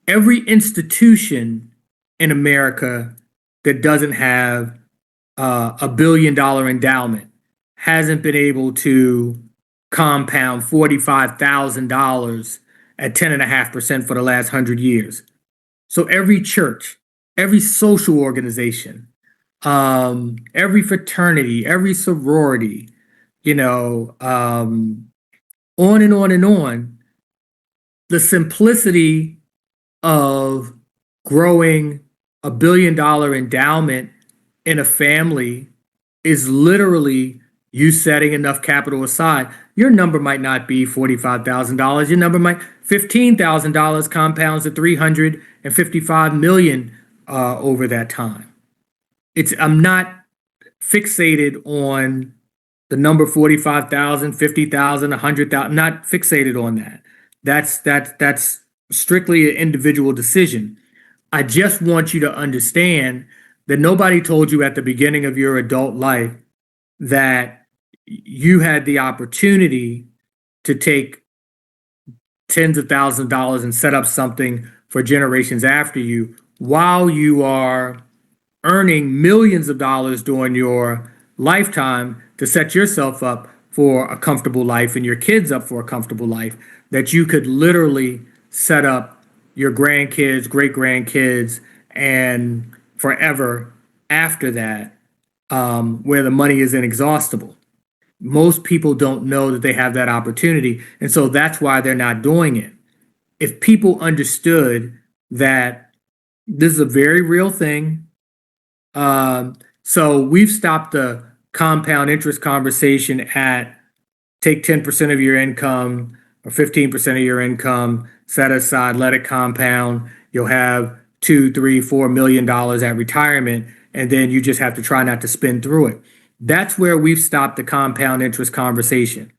every institution in America that doesn't have $1 billion endowment hasn't been able to compound $45,000 at 10.5% for the last 100 years. So every church, every social organization, every fraternity, every sorority, on and on and on, the simplicity of growing $1 billion endowment in a family is literally you setting enough capital aside. Your number might not be $45,000. Your number might $15,000 compounds to $355 million over that time. I'm not fixated on the number 45,000, 50,000, 100,000. I'm not fixated on that. That's strictly an individual decision. I just want you to understand that nobody told you at the beginning of your adult life that you had the opportunity to take tens of thousands of dollars and set up something for generations after you while you are earning millions of dollars during your lifetime to set yourself up for a comfortable life and your kids up for a comfortable life, that you could literally set up your grandkids, great grandkids, and forever after that, where the money is inexhaustible. Most people don't know that they have that opportunity, and so that's why they're not doing it. If people understood that this is a very real thing, so we've stopped the compound interest conversation at take 10% of your income or 15% of your income, set aside, let it compound. You'll have $2, $3, $4 million at retirement, and then you just have to try not to spend through it. That's where we've stopped the compound interest conversation.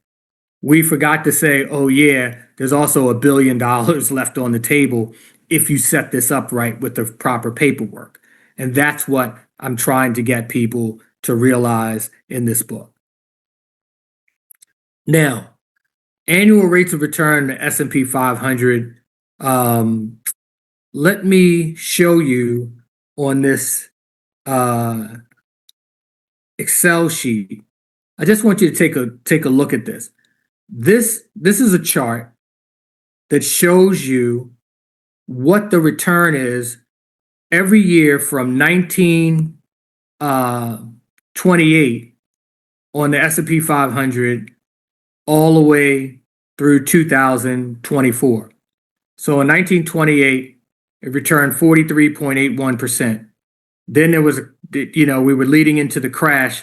We forgot to say, oh yeah, there's also $1 billion left on the table if you set this up right with the proper paperwork. And that's what I'm trying to get people to realize in this book. Now, annual rates of return to S&P 500. Let me show you on this Excel sheet. I just want you to take a look at this. This is a chart that shows you what the return is every year from 1928 on the S&P 500 all the way through 2024. So in 1928, it returned 43.81%. Then there was, we were leading into the crash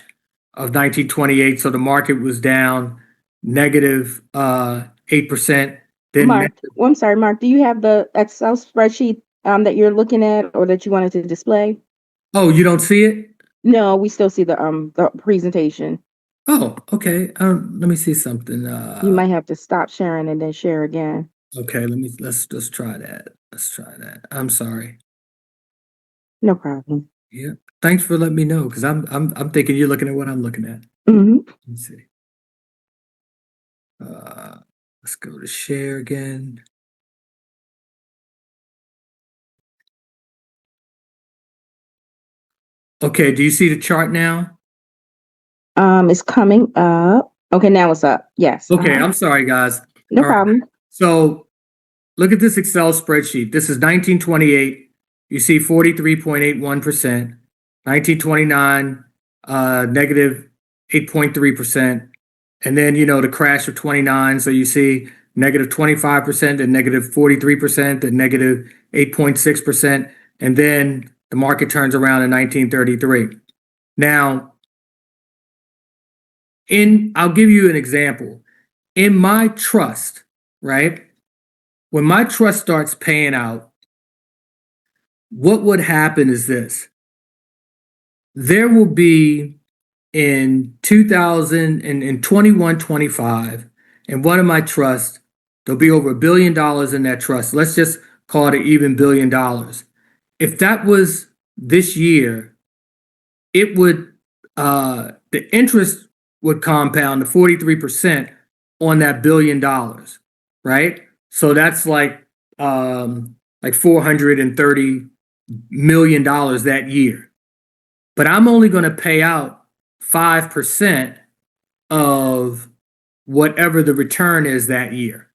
of 1928. So the market was down negative 8%. Then, Mark, well, I'm sorry, Mark, do you have the Excel spreadsheet that you're looking at or that you wanted to display? oh, you don't see it? No, we still see the presentation. Oh, okay. Let me see something. You might have to stop sharing and then share again. Okay, let's try that. Let's try that. I'm sorry. No problem. Yeah. Thanks for letting me know because I'm thinking you're looking at what I'm looking at. Hmm. Let me see. Let's go to share again. Okay, do you see the chart now? It's coming up. Okay, now it's up. Yes. Okay, I'm sorry, guys. No All right. problem. So look at this Excel spreadsheet. This is 1928. You see 43.81%. 1929, negative 8.3%. And then, the crash of 29. So you see negative 25% and negative 43% and negative 8.6%. And then the market turns around in 1933. Now, I'll give you an example. In my trust, right? When my trust starts paying out, what would happen is this. There will be in 2021-25, in one of my trusts, there'll be over $1 billion in that trust. Let's just call it an even $1 billion. If that was this year, it would the interest would compound to 43% on that $1 billion, right? So that's like $430 million that year. But I'm only going to pay out 5% of whatever the return is that year,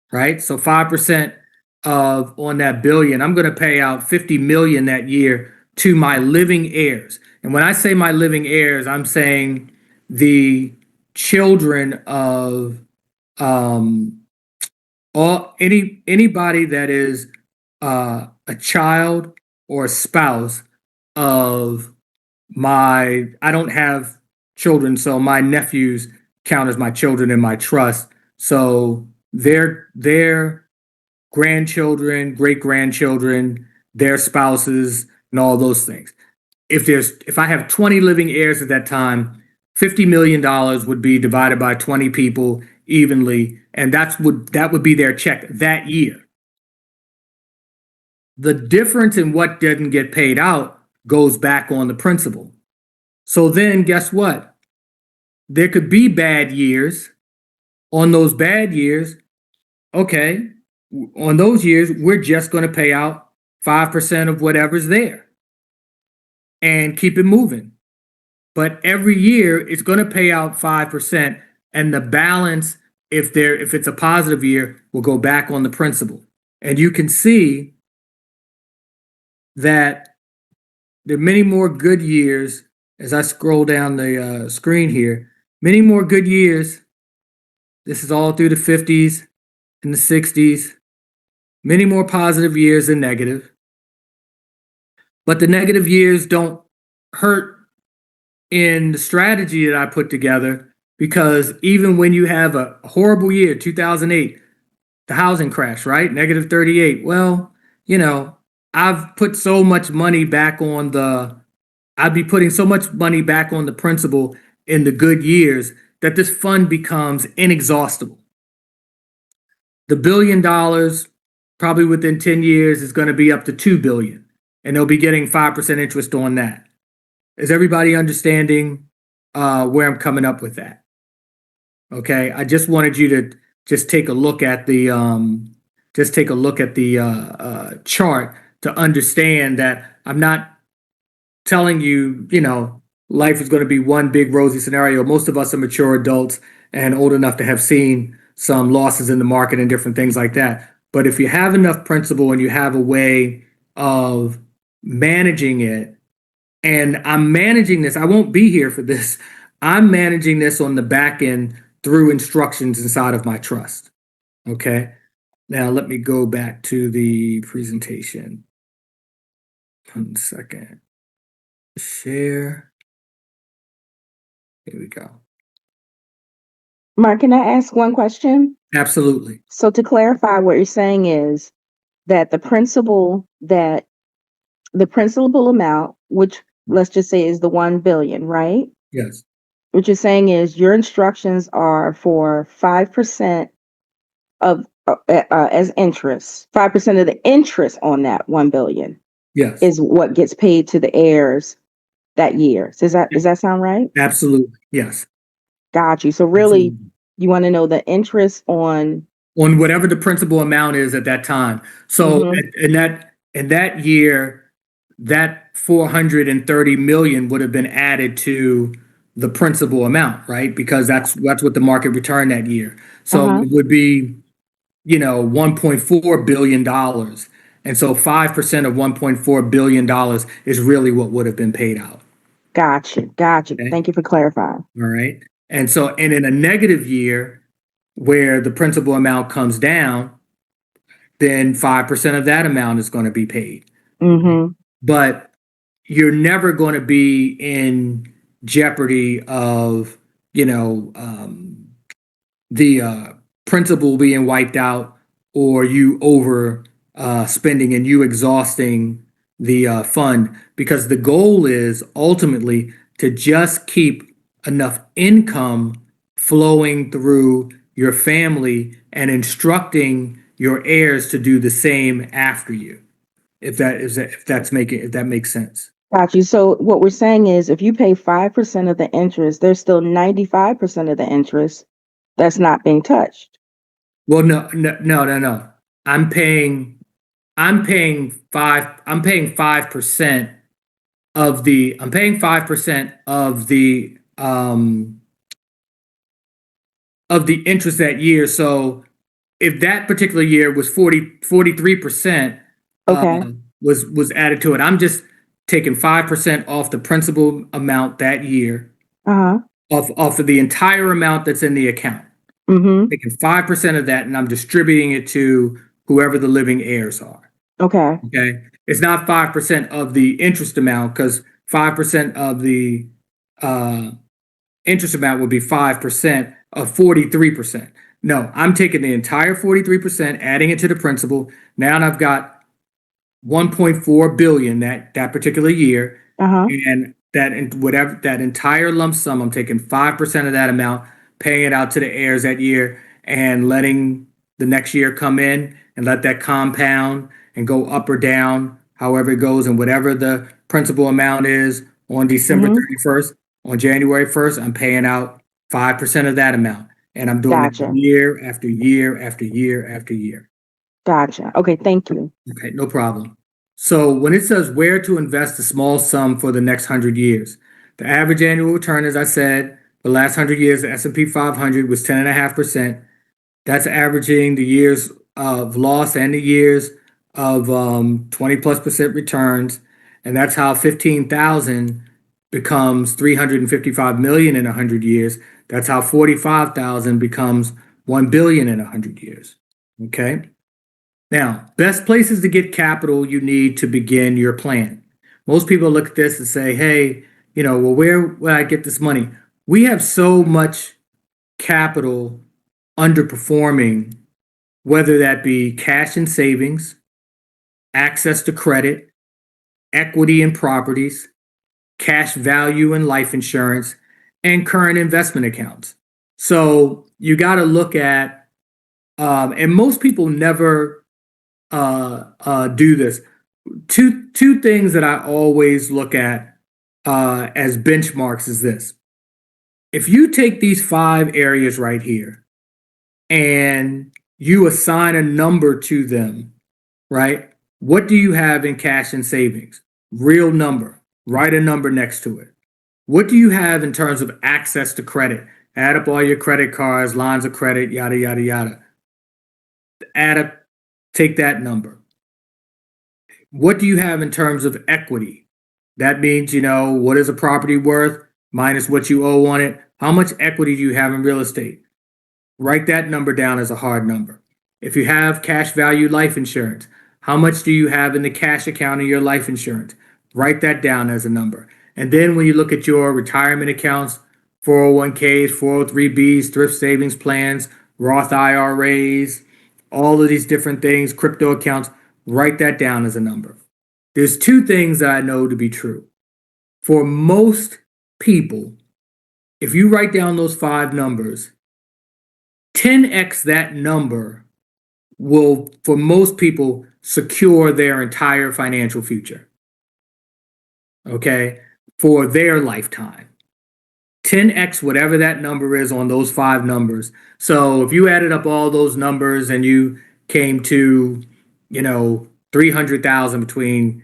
right? So 5% of on that billion, I'm going to pay out 50 million that year to my living heirs. And when I say my living heirs, I'm saying the children of anybody that is a child or a spouse of I don't have children, so my nephews count as my children in my trust. So their grandchildren, great grandchildren, their spouses, and all those things. If I have 20 living heirs at that time, $50 million would be divided by 20 people evenly, and that would be their check that year. The difference in what didn't get paid out goes back on the principal. So then guess what? There could be bad years. On those bad years, okay, on those years, we're just going to pay out 5% of whatever's there and keep it moving. But every year it's going to pay out 5%, and the balance, if it's a positive year, will go back on the principal. And you can see that there are many more good years as I scroll down the screen here. Many more good years. This is all through the 50s and the 60s. Many more positive years than negative. But the negative years don't hurt in the strategy that I put together, because even when you have a horrible year, 2008, the housing crash, right? Negative 38. Well, I've put so much money back on I'd be putting so much money back on the principal in the good years that this fund becomes inexhaustible. The $1 billion, probably within 10 years, is going to be up to $2 billion, and they'll be getting 5% interest on that. Is everybody understanding where I'm coming up with that? Okay, I just wanted you to just take a look at the chart to understand that I'm not telling you, life is going to be one big rosy scenario. Most of us are mature adults and old enough to have seen some losses in the market and different things like that. But if you have enough principal and you have a way of managing it, and I'm managing this, I won't be here for this. I'm managing this on the back end through instructions inside of my trust. Okay. Now let me go back to the presentation. 1 second. Share. Here we go. Mark, can I ask one question? Absolutely. So to clarify, what you're saying is that the principal amount, which let's just say is the 1 billion, right? Yes. What you're saying is your instructions are for 5% of as interest. 5% of the interest on that 1 billion Yes. is what gets paid to the heirs that year. Does that sound right? Absolutely. Yes. Got you. So really, Absolutely. you want to know the interest on Whatever the principal amount is at that time. So in that year, that 430 million would have been added to the principal amount, right? Because that's what the market returned that year. So it would be, $1.4 billion. And so 5% of $1.4 billion is really what would have been paid out. Gotcha. Okay. Thank you for clarifying. All right. And in a negative year where the principal amount comes down, then 5% of that amount is going to be paid. But you're never going to be in jeopardy of, the principal being wiped out, or you over spending and you exhausting the fund, because the goal is ultimately to just keep enough income flowing through your family and instructing your heirs to do the same after you. If that makes sense. Got you. So what we're saying is if you pay 5% of the interest, there's still 95% of the interest that's not being touched. Well, no. I'm paying I'm paying 5% of the interest that year. So if that particular year was 43% Okay. was added to it, I'm just taking 5% off the principal amount that year, off of the entire amount that's in the account. Taking 5% of that and I'm distributing it to whoever the living heirs are. Okay. It's not 5% of the interest amount, because 5% of the interest amount would be 5% of 43%. No, I'm taking the entire 43%, adding it to the principal. Now I've got 1.4 billion that particular year, and that entire lump sum, I'm taking 5% of that amount, paying it out to the heirs that year, and letting the next year come in and let that compound and go up or down, however it goes, and whatever the principal amount is on December 31st, on January 1st, I'm paying out 5% of that amount, and I'm doing it year after year after year after year. Gotcha. Okay, thank you. Okay, no problem. So when it says where to invest a small sum for the next 100 years, the average annual return, as I said, the last 100 years, the S&P 500 was 10.5%. That's averaging the years of loss and the years of 20+% returns. And that's how 15,000 becomes 355 million in 100 years. That's how 45,000 becomes 1 billion in 100 years. Okay. Now, best places to get capital you need to begin your plan. Most people look at this and say, hey, well, where would I get this money? We have so much capital underperforming, whether that be cash and savings, access to credit, equity in properties, cash value in life insurance, and current investment accounts. So you got to look at, and most people never do this. Two things that I always look at as benchmarks is this. If you take these 5 areas right here and you assign a number to them, right? What do you have in cash and savings? Real number. Write a number next to it. What do you have in terms of access to credit? Add up all your credit cards, lines of credit, yada, yada, yada. Add up, take that number. What do you have in terms of equity? That means, what is a property worth minus what you owe on it? How much equity do you have in real estate? Write that number down as a hard number. If you have cash value life insurance, how much do you have in the cash account of your life insurance? Write that down as a number. And then when you look at your retirement accounts, 401ks, 403bs, thrift savings plans, Roth IRAs, all of these different things, crypto accounts, write that down as a number. There's two things that I know to be true. For most people, if you write down those 5 numbers, 10x that number will, for most people, secure their entire financial future. Okay? For their lifetime. 10x whatever that number is on those 5 numbers. So if you added up all those numbers and you came to, 300,000 between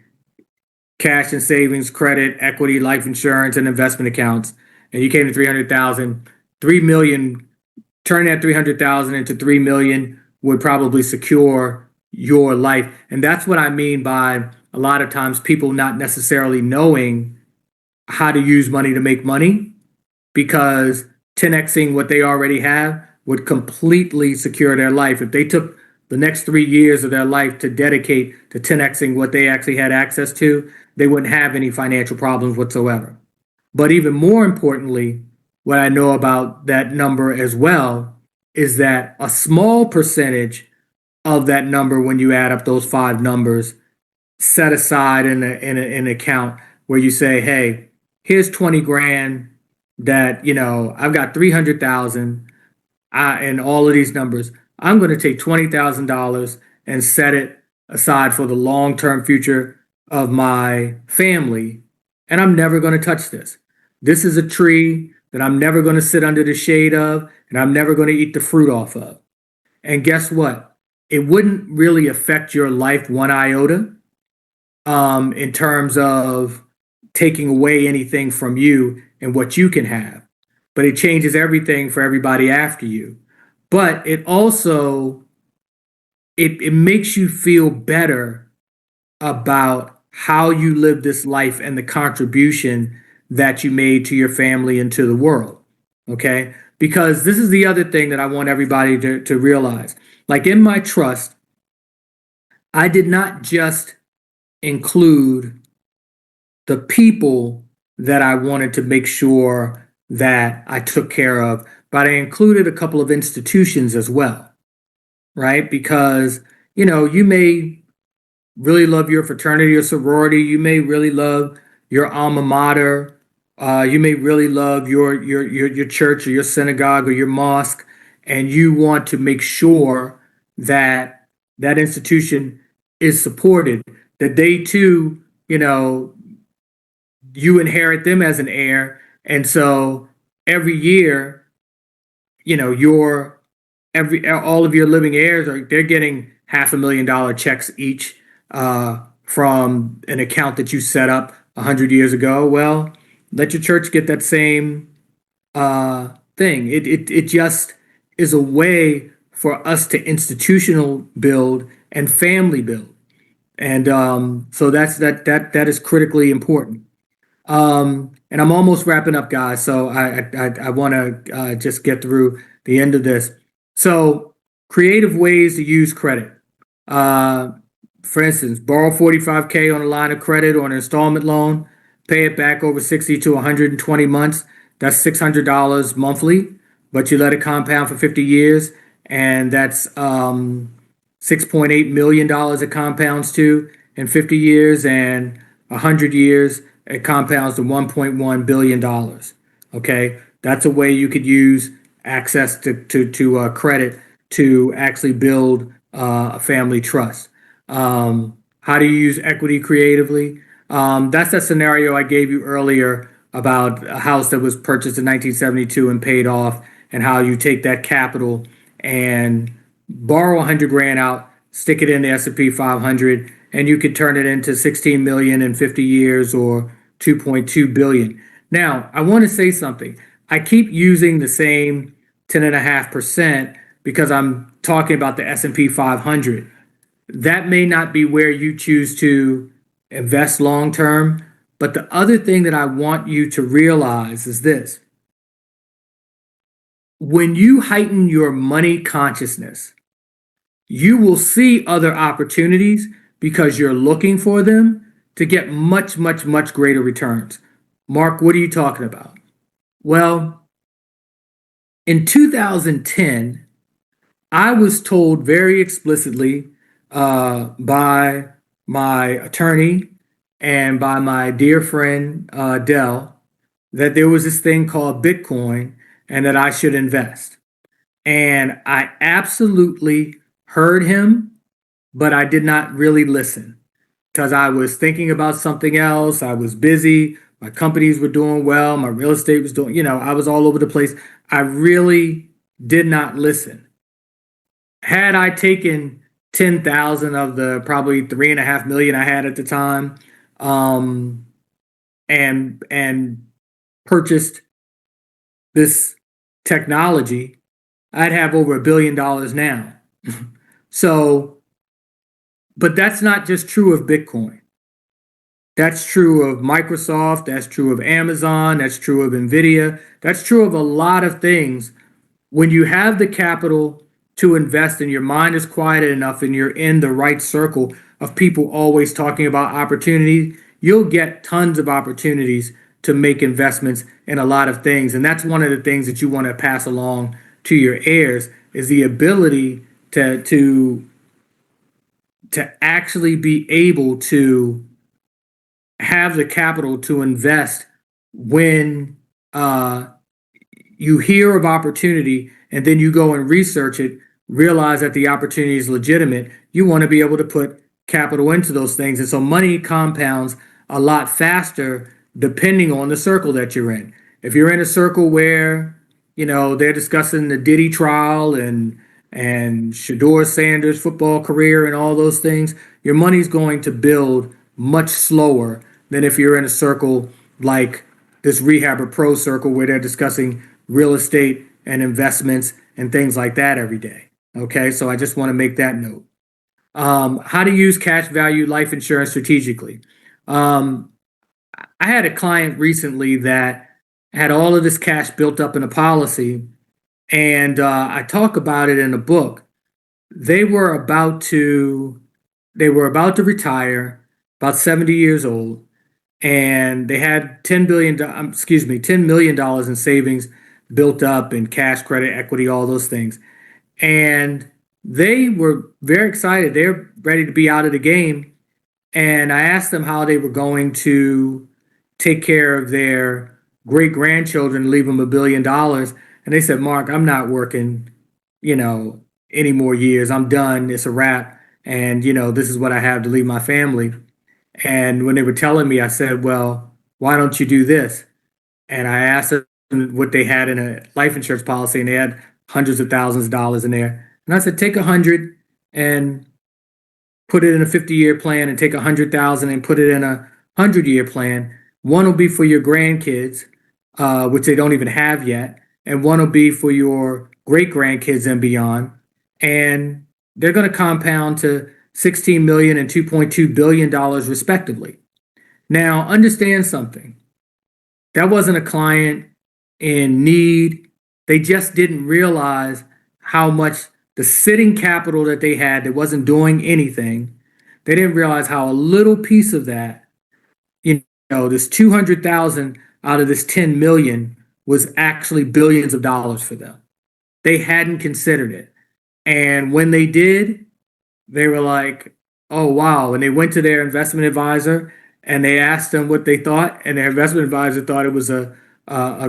cash and savings, credit, equity, life insurance, and investment accounts, and you came to 300,000, 3 million, turning that 300,000 into 3 million would probably secure your life. And that's what I mean by a lot of times people not necessarily knowing how to use money to make money, because 10xing what they already have would completely secure their life. If they took the next 3 years of their life to dedicate to 10xing what they actually had access to, they wouldn't have any financial problems whatsoever. But even more importantly, what I know about that number as well is that a small percentage of that number, when you add up those 5 numbers, set aside in an account where you say, hey, here's 20 grand that, I've got 300,000 and all of these numbers. I'm going to take $20,000 and set it aside for the long-term future of my family. And I'm never going to touch this. This is a tree that I'm never going to sit under the shade of, and I'm never going to eat the fruit off of. And guess what? It wouldn't really affect your life one iota in terms of taking away anything from you and what you can have. But it changes everything for everybody after you. But it also, it makes you feel better about how you live this life and the contribution that you made to your family and to the world. Okay? Because this is the other thing that I want everybody to realize. Like in my trust, I did not just include the people that I wanted to make sure that I took care of, but I included a couple of institutions as well, right? Because, you may really love your fraternity or sorority, you may really love your alma mater, you may really love your church or your synagogue or your mosque, and you want to make sure that that institution is supported, that they too, you inherit them as an heir. And so every year, all of your living heirs they're getting $500,000 checks each from an account that you set up 100 years ago. Well, let your church get that same thing. It just is a way for us to institutional build and family build. And so that is critically important. And I'm almost wrapping up, guys. So I want to just get through the end of this. So creative ways to use credit. Uh, for instance, borrow 45K on a line of credit or an installment loan, pay it back over 60 to 120 months. That's $600 monthly, but you let it compound for 50 years, and that's $6.8 million it compounds to in 50 years, and 100 years it compounds to $1.1 billion. Okay, that's a way you could use access to credit to actually build a family trust. How do you use equity creatively? That's that scenario I gave you earlier about a house that was purchased in 1972 and paid off, and how you take that capital and borrow 100 grand out, stick it in the S&P 500, and you could turn it into 16 million in 50 years or 2.2 billion. Now, I want to say something. I keep using the same 10.5% because I'm talking about the S&P 500. That may not be where you choose to invest long term, but the other thing that I want you to realize is this. When you heighten your money consciousness, you will see other opportunities because you're looking for them to get much, much, much greater returns. Mark, what are you talking about? Well, in 2010, I was told very explicitly by my attorney and by my dear friend Dell that there was this thing called Bitcoin and that I should invest. And I absolutely heard him, but I did not really listen because I was thinking about something else. I was busy. My companies were doing well. My real estate was doing, I was all over the place. I really did not listen. Had I taken 10,000 of the probably 3.5 million I had at the time, um, and purchased this technology, I'd have over $1 billion now. So, but that's not just true of Bitcoin. That's true of Microsoft. That's true of Amazon. That's true of Nvidia. That's true of a lot of things. When you have the capital to invest and your mind is quieted enough and you're in the right circle of people always talking about opportunities, you'll get tons of opportunities to make investments in a lot of things. And that's one of the things that you want to pass along to your heirs is the ability to actually be able to have the capital to invest when you hear of opportunity and then you go and research it, realize that the opportunity is legitimate. You want to be able to put capital into those things. And so money compounds a lot faster depending on the circle that you're in. If you're in a circle where, they're discussing the Diddy trial and Shador Sanders' football career and all those things, your money's going to build much slower than if you're in a circle like this Rehabber Pro circle where they're discussing real estate and investments and things like that every day. Okay, so I just want to make that note. How to use cash value life insurance strategically. I had a client recently that had all of this cash built up in a policy, and I talk about it in a book. They were about to retire, about 70 years old, and they had $10 million in savings built up in cash, credit, equity, all those things. And they were very excited. They're ready to be out of the game. And I asked them how they were going to take care of their great grandchildren, leave them $1 billion. And they said, Mark, I'm not working, any more years. I'm done. It's a wrap. And, this is what I have to leave my family. And when they were telling me, I said, well, why don't you do this? And I asked them what they had in a life insurance policy, and they had hundreds of thousands of dollars in there. And I said, take 100 and put it in a 50-year plan, and take 100,000 and put it in a 100-year plan. One will be for your grandkids, which they don't even have yet, and one will be for your great grandkids and beyond. And they're going to compound to 16 million and $2.2 billion respectively. Now, understand something. That wasn't a client in need. They just didn't realize how much the sitting capital that they had that wasn't doing anything. They didn't realize how a little piece of that, this 200,000 out of this 10 million was actually billions of dollars for them. They hadn't considered it. And when they did, they were like, oh, wow. And they went to their investment advisor and they asked them what they thought. And their investment advisor thought it was a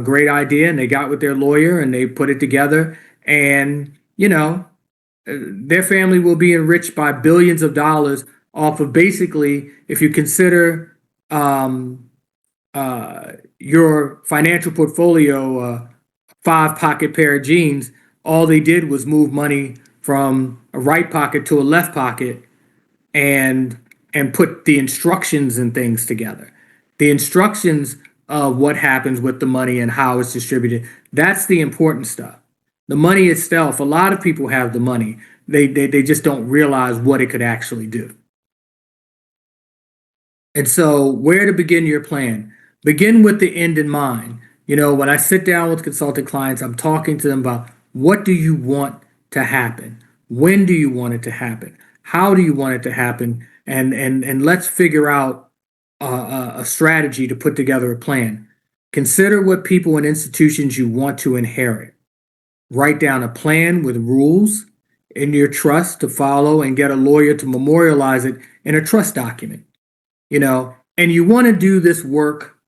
great idea. And they got with their lawyer and they put it together. And, their family will be enriched by billions of dollars off of basically, if you consider your financial portfolio, 5-pocket pair of jeans, all they did was move money from a right pocket to a left pocket and put the instructions and things together. The instructions of what happens with the money and how it's distributed. That's the important stuff. The money itself, a lot of people have the money. They just don't realize what it could actually do. And so where to begin your plan? Begin with the end in mind. When I sit down with consultant clients, I'm talking to them about what do you want to happen? When do you want it to happen? How do you want it to happen? And let's figure out a strategy to put together a plan. Consider what people and institutions you want to inherit. Write down a plan with rules in your trust to follow and get a lawyer to memorialize it in a trust document. And you want to do this work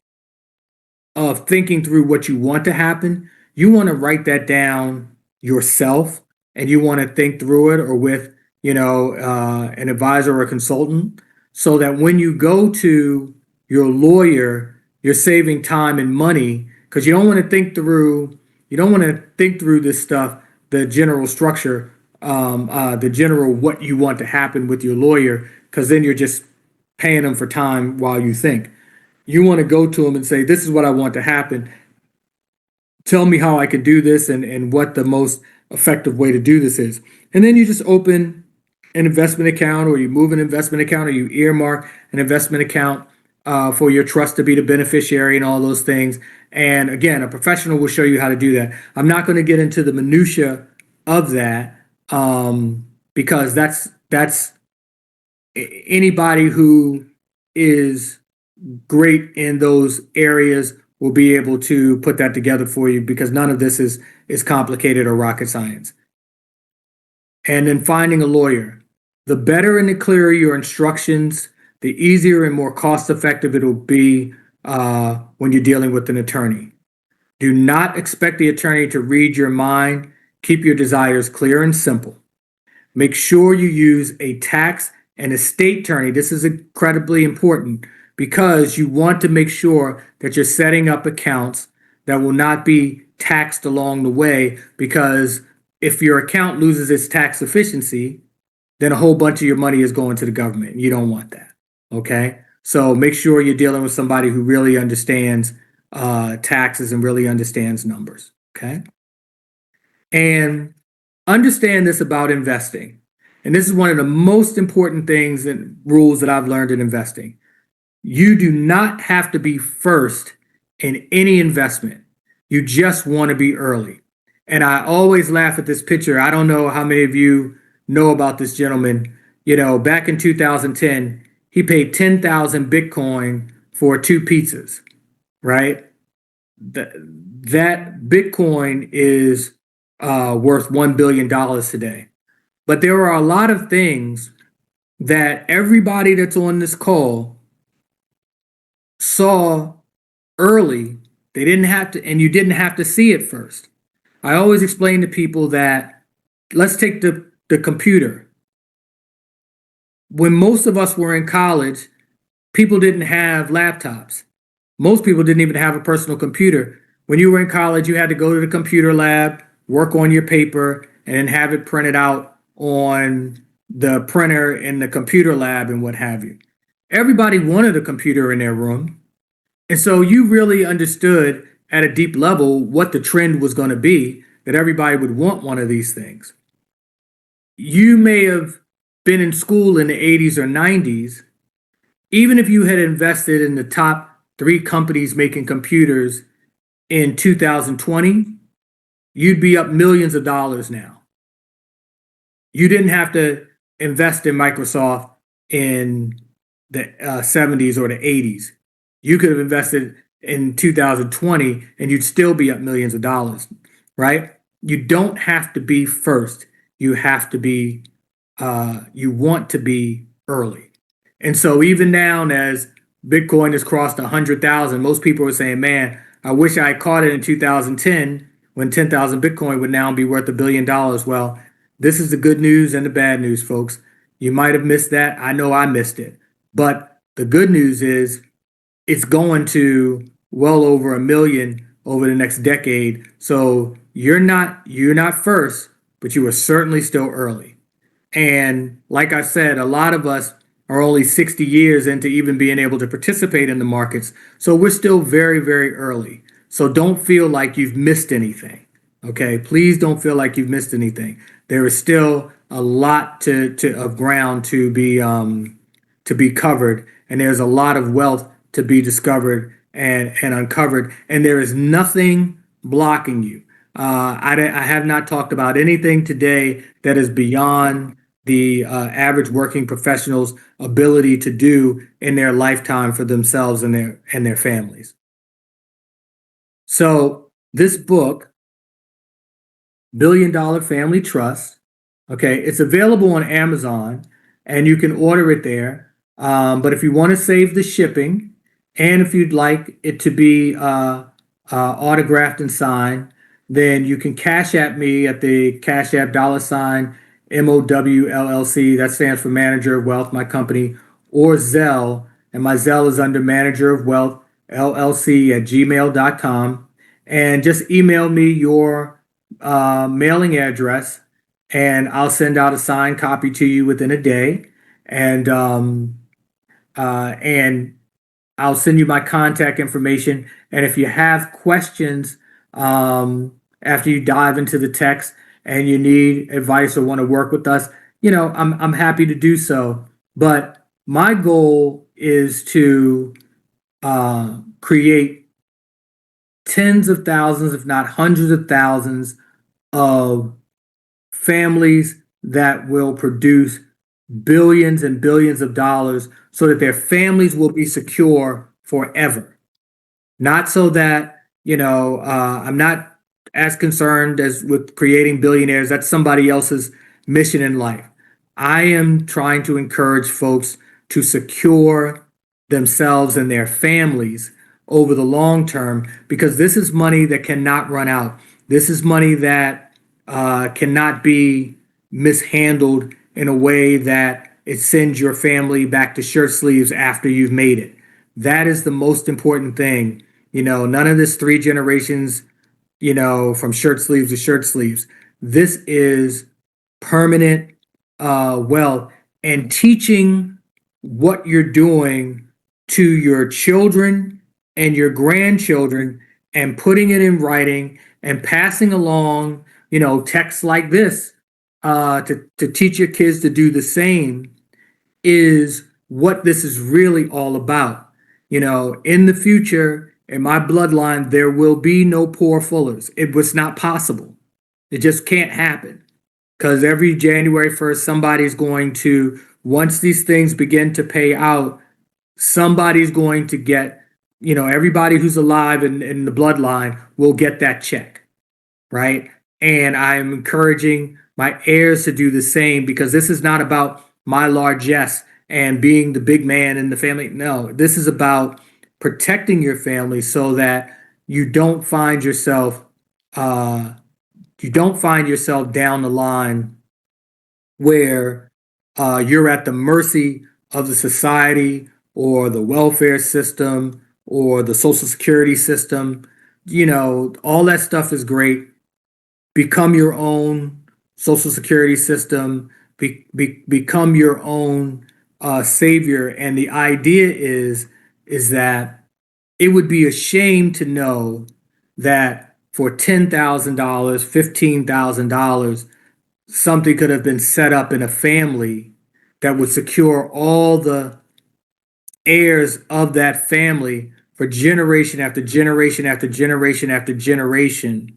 of thinking through what you want to happen. You want to write that down yourself, and you want to think through it or with an advisor or a consultant, so that when you go to your lawyer, you're saving time and money, because you don't want to think through this stuff, the general structure, the general what you want to happen with your lawyer, because then you're just paying them for time while you think. You want to go to them and say, this is what I want to happen. Tell me how I can do this, and what the most effective way to do this is. And then you just open an investment account, or you move an investment account, or you earmark an investment account for your trust to be the beneficiary and all those things. And again, a professional will show you how to do that. I'm not going to get into the minutia of that, because that's anybody who is great in those areas will be able to put that together for you, because none of this is complicated or rocket science. And then finding a lawyer. The better and the clearer your instructions, the easier and more cost effective it'll be when you're dealing with an attorney. Do not expect the attorney to read your mind. Keep your desires clear and simple. Make sure you use a tax and estate attorney. This is incredibly important, because you want to make sure that you're setting up accounts that will not be taxed along the way, because if your account loses its tax efficiency, then a whole bunch of your money is going to the government. You don't want that. Okay? So make sure you're dealing with somebody who really understands taxes and really understands numbers. Okay? And understand this about investing. And this is one of the most important things and rules that I've learned in investing. You do not have to be first in any investment. You just want to be early. And I always laugh at this picture. I don't know how many of you know about this gentleman. Back in 2010, he paid 10,000 Bitcoin for 2 pizzas, right? That Bitcoin is worth $1 billion today. But there are a lot of things that everybody that's on this call saw early. They didn't have to, and you didn't have to see it first. I always explain to people that, let's take the computer. When most of us were in college, people didn't have laptops. Most people didn't even have a personal computer. When you were in college, you had to go to the computer lab, work on your paper, and then have it printed out on the printer in the computer lab and what have you. Everybody wanted a computer in their room. And so you really understood at a deep level what the trend was going to be, that everybody would want one of these things. You may have been in school in the 80s or 90s. Even if you had invested in the top 3 companies making computers in 2020, you'd be up millions of dollars now. You didn't have to invest in Microsoft in the 70s or the 80s. You could have invested in 2020 and you'd still be up millions of dollars, right? You don't have to be first. You have to be, you want to be early. And so even now, as Bitcoin has crossed 100,000, most people are saying, man, I wish I caught it in 2010 when 10,000 Bitcoin would now be worth $1 billion. Well, this is the good news and the bad news, folks. You might have missed that. I know I missed it. But the good news is it's going to well over 1 million over the next decade. So you're not first, but you are certainly still early. And like I said, a lot of us are only 60 years into even being able to participate in the markets. So we're still very, very early. So don't feel like you've missed anything. Okay, please don't feel like you've missed anything. There is still a lot of ground to be covered, and there's a lot of wealth to be discovered and uncovered, and there is nothing blocking you. I have not talked about anything today that is beyond the average working professional's ability to do in their lifetime for themselves and their families. So this book, Billion Dollar Family Trust. Okay, it's available on Amazon and you can order it there. But if you want to save the shipping and if you'd like it to be autographed and signed, then you can Cash App me at the Cash App $ MOWLLC. That stands for Manager of Wealth, my company, or Zelle. And my Zelle is under Manager of Wealth LLC at gmail.com. And just email me your mailing address, and I'll send out a signed copy to you within a day. And I'll send you my contact information. And if you have questions after you dive into the text and you need advice or want to work with us, I'm happy to do so. But my goal is to create tens of thousands, if not hundreds of thousands, of families that will produce billions and billions of dollars so that their families will be secure forever. Not so that, I'm not as concerned as with creating billionaires. That's somebody else's mission in life. I am trying to encourage folks to secure themselves and their families over the long term because this is money that cannot run out. This is money that cannot be mishandled in a way that it sends your family back to shirt sleeves after you've made it. That is the most important thing. None of this 3 generations, from shirt sleeves to shirt sleeves. This is permanent wealth and teaching what you're doing to your children and your grandchildren and putting it in writing and passing along, texts like this to teach your kids to do the same is what this is really all about. In the future, in my bloodline, there will be no poor Fullers. It was not possible. It just can't happen because every January 1st, somebody's going to, once these things begin to pay out, somebody's going to get, everybody who's alive in the bloodline will get that check, right? And I'm encouraging my heirs to do the same because this is not about my largesse and being the big man in the family. No, this is about protecting your family so that you don't find yourself uh, down the line where you're at the mercy of the society or the welfare system or the social security system. All that stuff is great. Become your own social security system, become your own savior. And the idea is that it would be a shame to know that for $10,000, $15,000, something could have been set up in a family that would secure all the heirs of that family for generation after generation after generation after generation.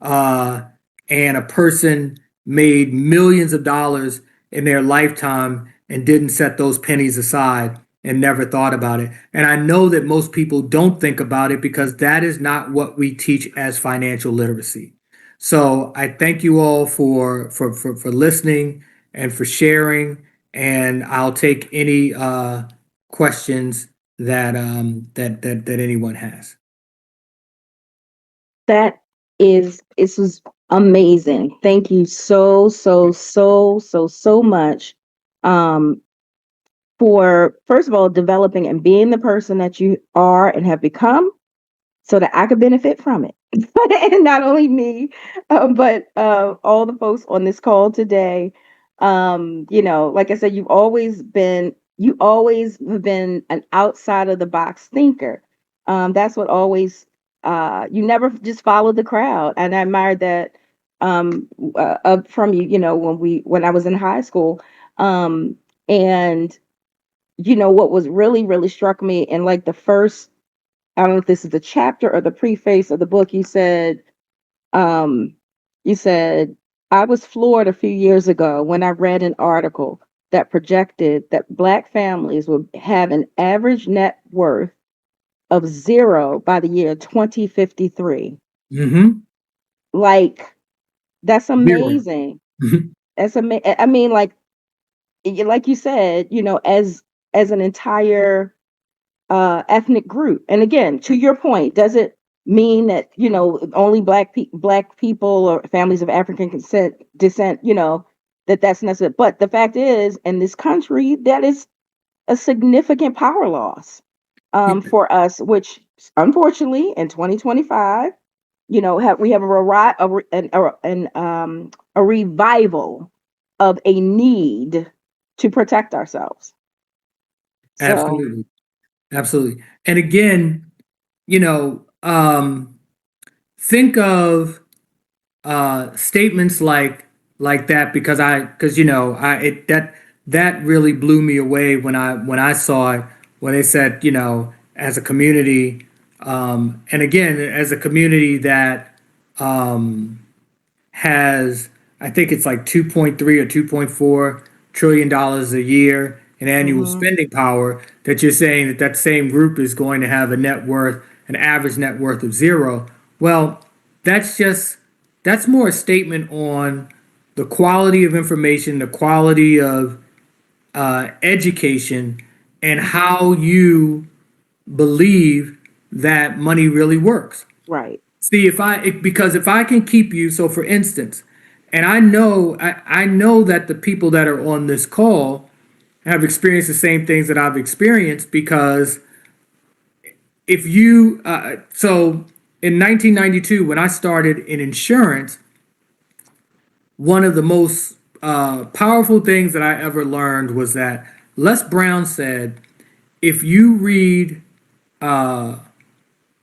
And a person made millions of dollars in their lifetime and didn't set those pennies aside and never thought about it. And I know that most people don't think about it because that is not what we teach as financial literacy. So I thank you all for listening and for sharing. And I'll take any questions that anyone has. That this was amazing. Thank you so much um for first of all developing and being the person that you are and have become so that I could benefit from it. And not only me, but all the folks on this call today. Like I said, you always have been an outside of the box thinker. That's what always, you never just followed the crowd. And I admired that from you, when I was in high school. And, what was really, really struck me in like the first, I don't know if this is the chapter or the preface of the book. You said Um, you said, I was floored a few years ago when I read an article that projected that Black families would have an average net worth of zero by the year 2053. Mm-hmm. Like, that's Zero. amazing. That's amazing. I mean, like you said, as an entire ethnic group. And again, to your point, does it mean that only black people or families of African descent, that's necessary? But the fact is, in this country, that is a significant power loss for us, which unfortunately in 2025, we have a revival of a need to protect ourselves. So, Absolutely. Absolutely. And again, you know, think of statements like that because I it that really blew me away when I saw it when they said as a community and again as a community that um, has, I think it's like 2.3 or 2.4 trillion dollars a year in annual mhm, spending power, that you're saying that that same group is going to have a net worth, an average net worth of zero. Well, that's just that's more a statement on the quality of information, the quality of education, and mhm, how you believe that money really works. right. See, because if I can keep you, so for instance, and I know that the people that are on this call have experienced the same things that I've experienced because if you so in 1992 when I started in insurance, one of the most powerful things that I ever learned was that Les Brown said, if you read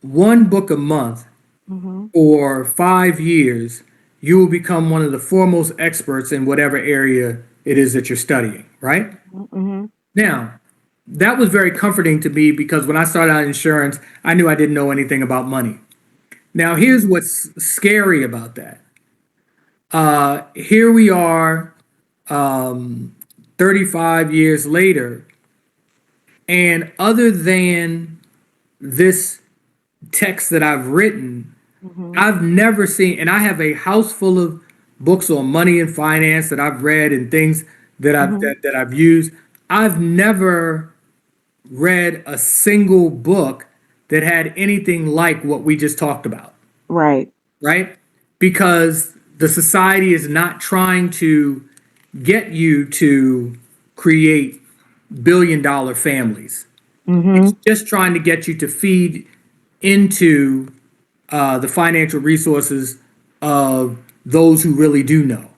one book a month Mhm, for 5 years, you will become one of the foremost experts in whatever area it is that you're studying, right? mhm, Now, that was very comforting to me because when I started out in insurance, I knew I didn't know anything about money. Now, here's mhm, what's scary about that. Here we are, 35 years later, and other than this text that I've written, mhm, I've never seen, and I have a house full of books on money and finance that I've read and things mhm, that I've used. I've never read a single book that had anything like what we just talked about, right. right? Because the society is not trying to get you to create billion-dollar families. It's Mhm, just trying to get you to feed into the financial resources of those who really do know.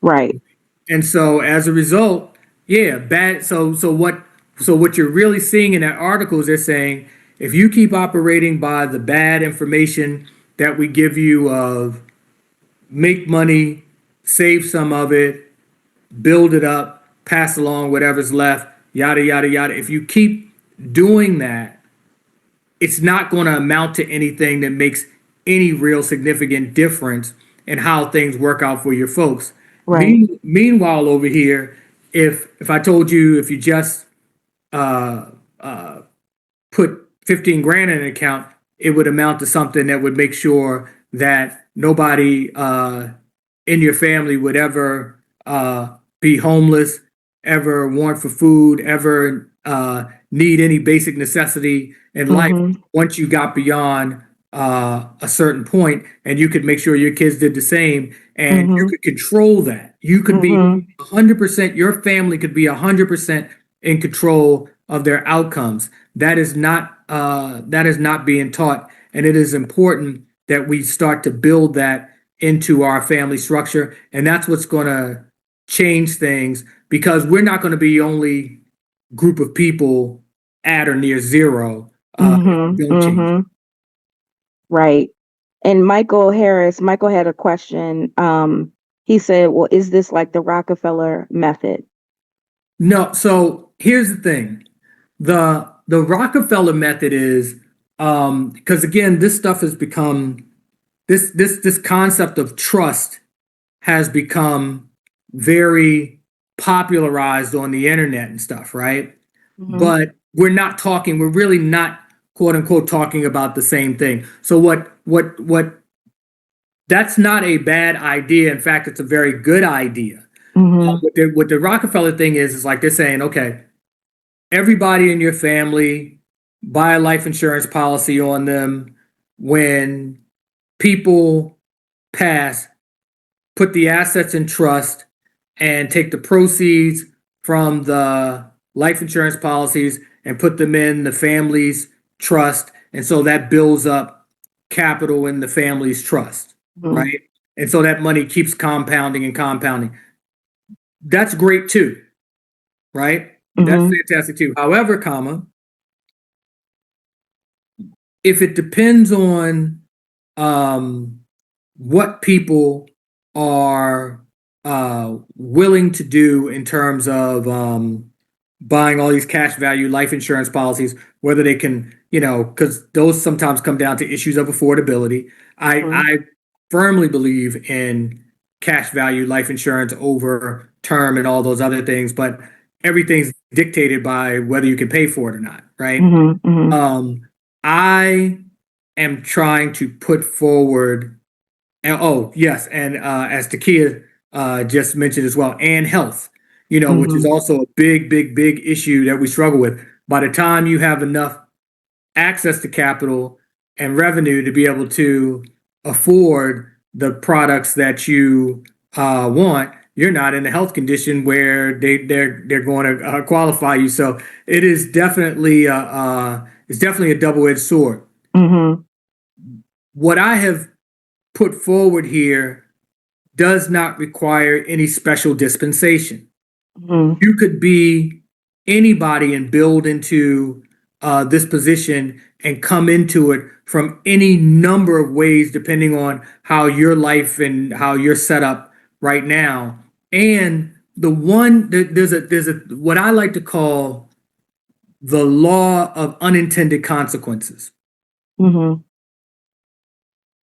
right. And so as a result, yeah, bad. So what you're really seeing in that article is they're saying if you keep operating by the bad information that we give you of make money, save some of it, build it up, pass along whatever's left, yada yada yada. If you keep doing that, it's not going to amount to anything that makes any real significant difference in how things work out for your folks. Right. Meanwhile, over here, if I told you if you just put 15 grand in an account, it would amount to something that would make sure that nobody in your family would ever be homeless, ever want for food, ever need any basic necessity in life Mhm, once you got beyond a certain point, and you could make sure your kids did the same, and you mhm, could control that. You could be mhm, 100%, your family could be 100% in control of their outcomes. That is not being taught, and it is important that we start to build that into our family structure, and that's what's going to change things because we're not going to be the only group of people at or near zero if we mhm, don't change. mhm. Right. And Michael had a question. He said, well, is this like the Rockefeller method? No, so here's the thing. The Rockefeller method is because again, this stuff has become this concept of trust has become very popularized on the internet and stuff, right? Mm-hmm. But we're really not quote unquote talking about the same thing. So what that's not a bad idea. In fact, it's a very good idea. Mm-hmm. What the Rockefeller thing is like they're saying, okay, everybody in your family buy a life insurance policy on them. When people pass, put the assets in trust and take the proceeds from the life insurance policies and put them in the family's trust. And so that builds up capital in the family's trust, Mm-hmm. right? And so that money keeps compounding and compounding. That's great too, right? That's Mm-hmm. fantastic too. However, if it depends on um, what people are willing to do in terms of buying all these cash value life insurance policies, whether they can, because those sometimes come down to issues of affordability. I firmly believe in cash value life insurance over term and all those other things, but everything's dictated by whether you can pay for it or not, right? Mm-hmm. Mm-hmm. I am trying to put forward, and oh yes, and as Takia just mentioned as well, and health, which is Mm-hmm. also a big issue that we struggle with. By the time you have enough access to capital and revenue to be able to afford the products that you want, you're not in a health condition where they're going to qualify you. So it is definitely it's definitely a double-edged sword. Mm-hmm. What I have put forward here does not require any special dispensation. Mm-hmm. You could be anybody and build into this position and come into it from any number of ways, depending on how your life and how you're set up right now. And there's a what I like to call the law of unintended consequences. Mm-hmm.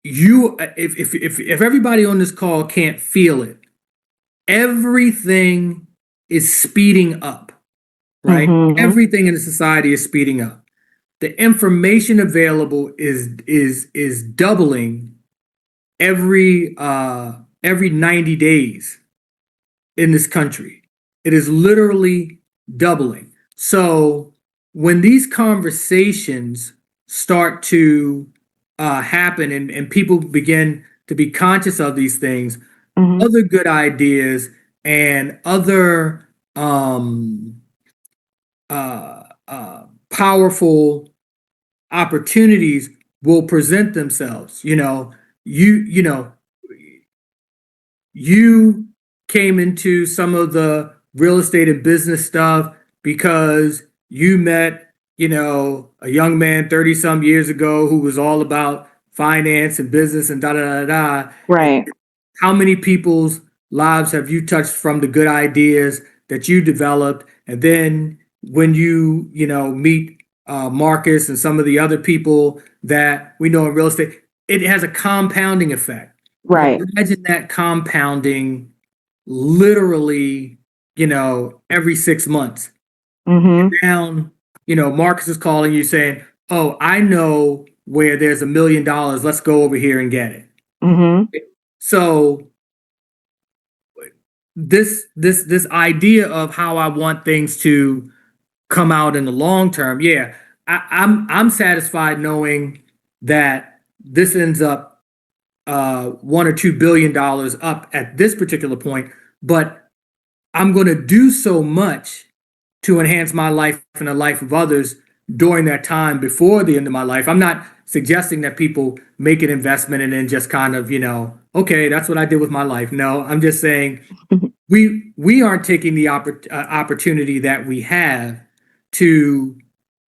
If everybody on this call can't feel it, everything is speeding up, right? Mm-hmm. Everything in the society is speeding up. The information available is doubling every 90 days in this country. It is literally doubling. So when these conversations start to happen and people begin to be conscious of these things, Mm-hmm. other good ideas and other uh, powerful opportunities will present themselves. You you came into some of the real estate and business stuff because you met, a young man 30 some years ago who was all about finance and business and da da da da. And Right. how many people's lives have you touched from the good ideas that you developed? And then when meet Marcus and some of the other people that we know in real estate, it has a compounding effect. Now, Right. imagine that compounding literally, every 6 months. Mm-hmm. Down, Marcus is calling you saying, "Oh, I know where there's $1 million. Let's go over here and get it." Mm-hmm. So this idea of how I want things to come out in the long term, yeah, I'm satisfied knowing that this ends up $1 or $2 billion up at this particular point, but I'm going to do so much to enhance my life and the life of others during that time before the end of my life. I'm not suggesting that people make an investment and then just kind of, okay, that's what I did with my life. No, I'm just saying we aren't taking the opportunity that we have to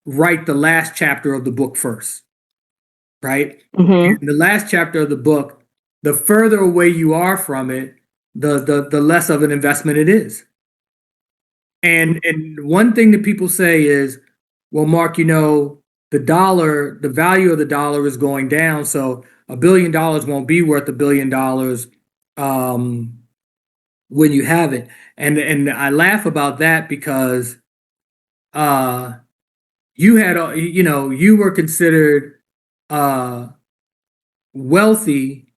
write the last chapter of the book first, right? Mm-hmm. And the last chapter of the book, the further away you are from it, the less of an investment it is. And one thing that people say is, well, Mark, the value of the dollar is going down. So $1 billion won't be worth $1 billion when you have it. And I laugh about that because you had you were considered uh, wealthy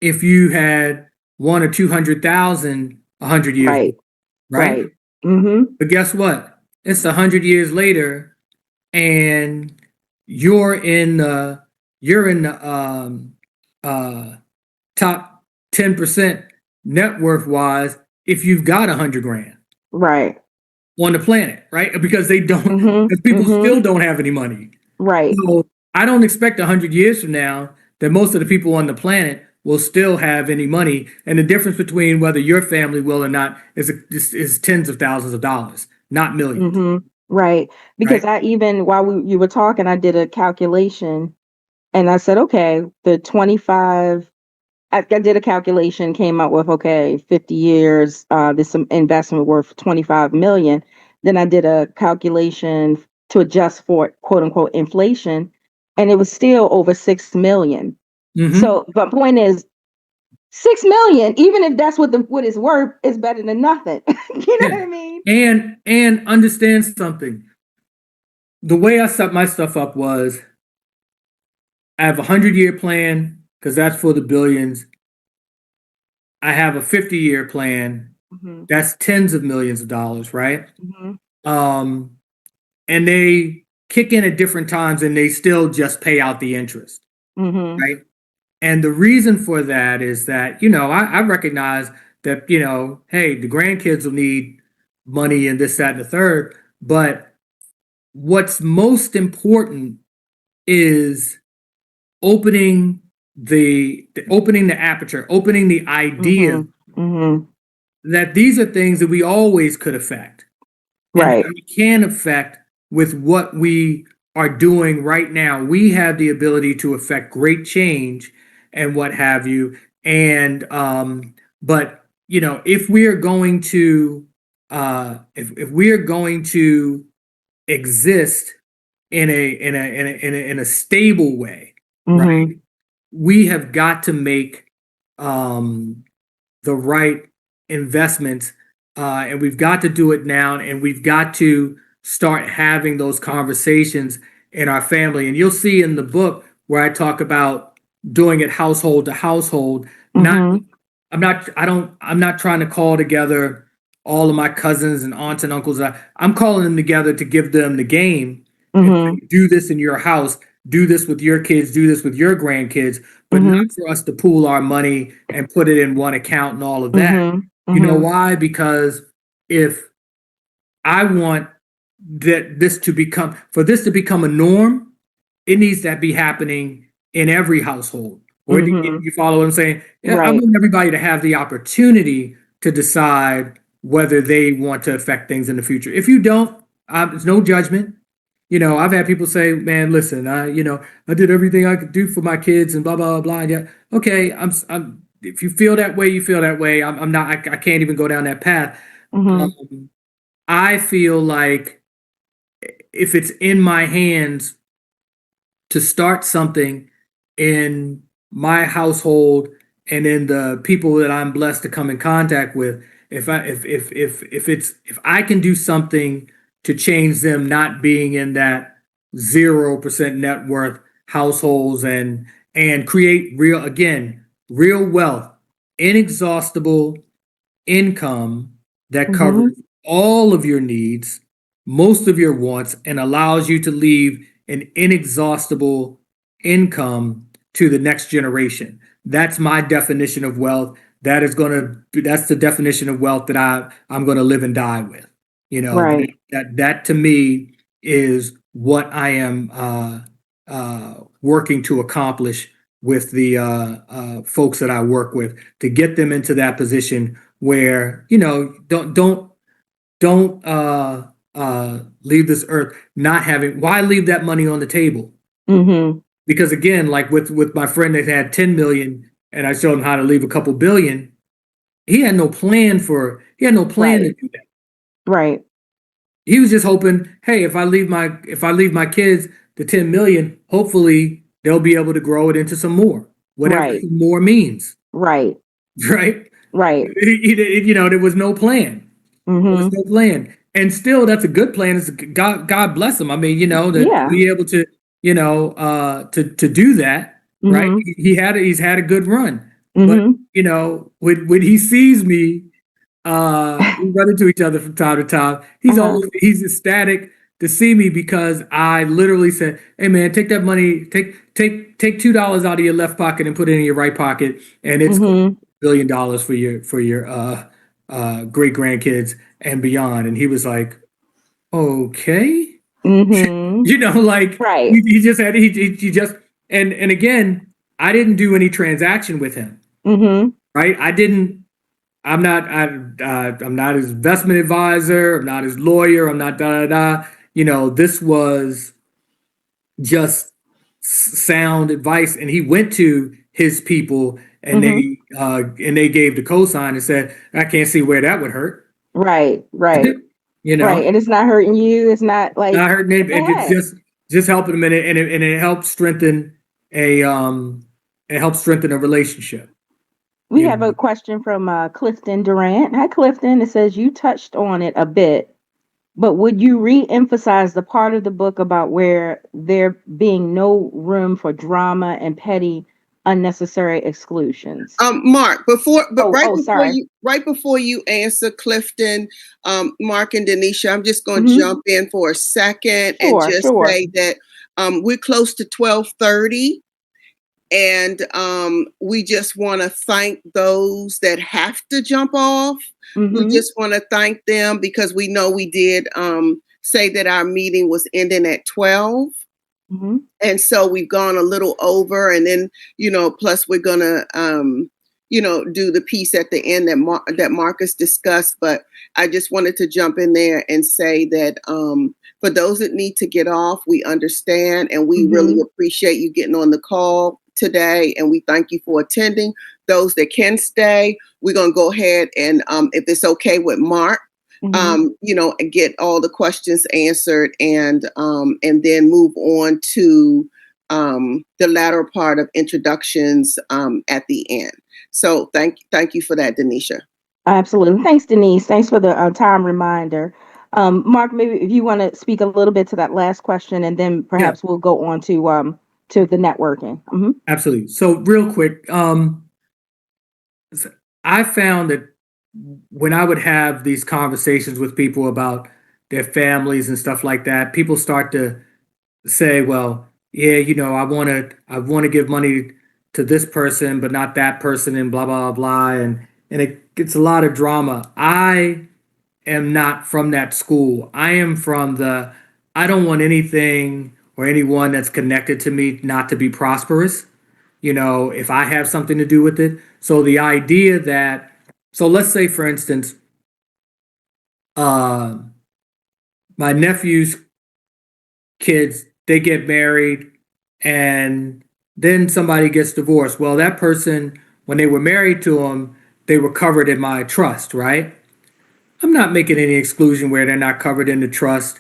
if you had 1 or 200,000 100 years ago, Right. right? Right. Mm-hmm. But guess what? It's 100 years later, and you're in the uh, top 10% net worth wise if you've got 100 grand Right. on the planet, right? Because they don't, Mm-hmm. because people Mm-hmm. still don't have any money. Right. So I don't expect 100 years from now that most of the people on the planet will still have any money. And the difference between whether your family will or not is tens of thousands of dollars, not millions, Mm-hmm. Right. Because right? I even while you were talking, I did a calculation and I said, okay, the 25 I did a calculation, came out with okay, 50 years, this some investment worth 25 million. Then I did a calculation to adjust for quote unquote inflation, and it was still over 6 million. Mm-hmm. So, but point is, 6 million, even if that's what it's worth, is better than nothing. You know Yeah. what I mean? And understand something. The way I set my stuff up was I have a 100-year plan because that's for the billions. I have a 50-year plan. Mm-hmm. That's tens of millions of dollars, right? Mm-hmm. Um, and they kick in at different times and they still just pay out the interest, Mm-hmm. right? And the reason for that is that, I recognize that, hey, the grandkids will need money and this, that, and the third. But what's most important is opening opening the aperture, opening the idea Mm-hmm. Mm-hmm. that these are things that we always could affect and that Right. we can affect with what we are doing right now. We have the ability to affect great change and what have you. And but if we are going to if we are going to exist in a stable way, right? Mm-hmm. We have got to make um, the right investments, and we've got to do it now, and we've got to start having those conversations in our family. And you'll see in the book where I talk about doing it household to household. Not, Mm-hmm. I'm not trying to call together all of my cousins and aunts and uncles. I'm calling them together to give them the game and say, Mm-hmm. do this in your house, do this with your kids, do this with your grandkids, but not Mm-hmm. for us to pool our money and put it in one account and all of that. Mm-hmm. You know Mm-hmm. why? Because if I want for this to become a norm, it needs to be happening in every household. Or Mm-hmm. you follow what I'm saying? Yeah, I Right. want everybody to have the opportunity to decide whether they want to affect things in the future. If you don't, there's no judgment. I've had people say, "Man, listen, I did everything I could do for my kids and blah blah blah." Yeah, okay, I'm. If you feel that way, you feel that way. I'm not. I can't even go down that path. Mm-hmm. Um, I feel like if it's in my hands to start something in my household and in the people that I'm blessed to come in contact with, if I can do something to change them not being in that 0% net worth households and create real wealth, inexhaustible income that Mm-hmm. covers all of your needs, most of your wants, and allows you to leave an inexhaustible income to the next generation. That's my definition of wealth. That's the definition of wealth that I'm gonna live and die with. Right. That to me is what I am working to accomplish with the folks that I work with to get them into that position where don't leave this earth not having. Why leave that money on the table? Mm-hmm. Because again, like with my friend that had 10 million and I showed him how to leave a couple billion, he had no plan to Right. do that. Right. He was just hoping, hey, if I leave my kids the 10 million, hopefully they'll be able to grow it into some more, whatever Right. some more means, Right. right? Right. There was no plan. There was Mm-hmm. no plan. And still, that's a good plan. It's God bless him. I mean, to Yeah. be able to, to do that, right? Mm-hmm. He's had a good run. But, Mm-hmm. when he sees me, we run into each other from time to time. Uh-huh. He's ecstatic to see me because I literally said, "Hey man, take that money, take $2 out of your left pocket and put it in your right pocket, and it's going to Mm-hmm. be $1 billion for your great grandkids and beyond." And he was like, "Okay," Mm-hmm. like Right. he just had he just and again, I didn't do any transaction with him, Mm-hmm. right? I didn't. I'm not his investment advisor. I'm not his lawyer. I'm not da da da. This was just sound advice, and he went to his people, and Mm-hmm. they gave the cosign and said, "I can't see where that would hurt." Right. Right. you know, Right. And it's not hurting you. It's not like Not hurting it. go It's ahead. just helping them, and it helps strengthen a relationship. We You have a know, question from Clifton Durant. Hi, Clifton. It says you touched on it a bit, but would you re-emphasize the part of the book about where there being no room for drama and petty, unnecessary exclusions? Mark, Oh, oh, sorry. right before you answer Clifton, Mark and Denisha, I'm just going to Mm-hmm. jump in for a second and Sure, just sure. say that we're close to 12:30, and we just want to thank those that have to jump off. We Mm-hmm. just want to thank them because we know we did say that our meeting was ending at 12. Mm-hmm. And so we've gone a little over, and then plus we're gonna do the piece at the end that Marcus discussed. But I just wanted to jump in there and say that for those that need to get off, we understand, and we really Mm-hmm. appreciate you getting on the call today, and we thank you for attending. Those that can stay, we're gonna go ahead and if it's okay with Mark, Mm-hmm. get all the questions answered, and then move on to the latter part of introductions at the end. So thank you for that, Denisha. Absolutely. Thanks, Denise. Thanks for the time reminder. Mark, maybe if you want to speak a little bit to that last question, and then yeah, perhaps we'll go on to the networking. Mm-hmm. absolutely. So real quick, I found that when I would have these conversations with people about their families and stuff like that, people start to say, "Well, yeah, I want to give money to this person, but not that person," and blah blah blah, and it gets a lot of drama. I am not from that school. I am from the I don't want anything or anyone that's connected to me not to be prosperous. If I have something to do with it. So the idea that so let's say for instance, uh my nephew's kids, they get married and then somebody gets divorced. Well, that person, when they were married to him, they were covered in my trust, right? I'm not making any exclusion where they're not covered in the trust.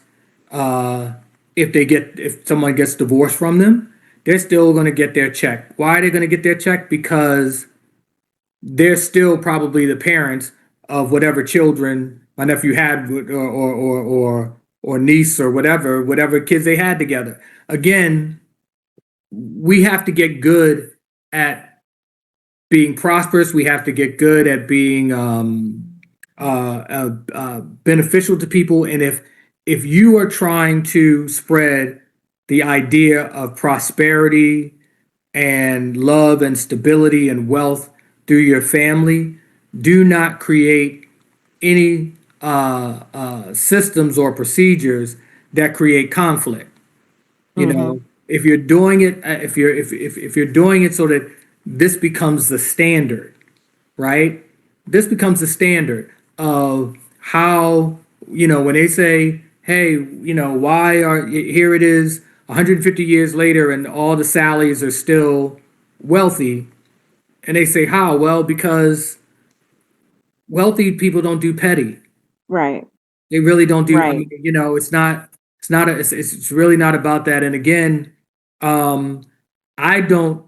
Uh, if someone gets divorced from them, they're still going to get their check. Why are they going to get their check? Because they're still probably the parents of whatever children my nephew had, or niece, or whatever kids they had together. Again, we have to get good at being prosperous. We have to get good at being beneficial to people. And if you are trying to spread the idea of prosperity and love and stability and wealth through your family, do not create any systems or procedures that create conflict. Mm-hmm. If you're doing it, if you're doing it so that this becomes the standard, right? This becomes the standard of how, when they say, "Hey, why are here it is 150 years later and all the Sallys are still wealthy," and they say how? Well, because wealthy people don't do petty. Right. They really don't do. I Right. mean, it's not. It's not it's really not about that. And again, um, I don't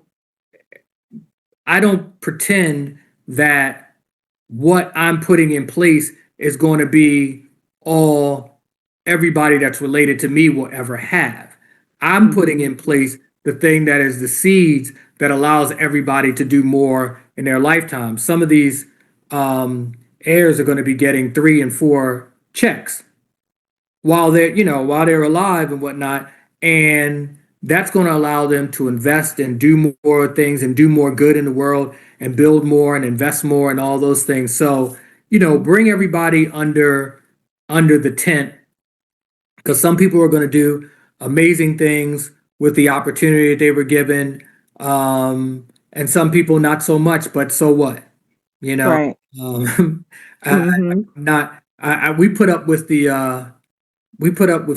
I don't pretend that what I'm putting in place is going to be all everybody that's related to me will ever have. I'm putting in place the thing that is the seeds that allows everybody to do more in their lifetime. Some of these heirs are going to be getting 3 and 4 checks while they're alive and whatnot, and that's going to allow them to invest and do more things and do more good in the world and build more and invest more and all those things. So bring everybody under the tent, because some people are going to do amazing things with the opportunity that they were given, and some people not so much. But so what? you know Right. I, Mm-hmm. not I we put up with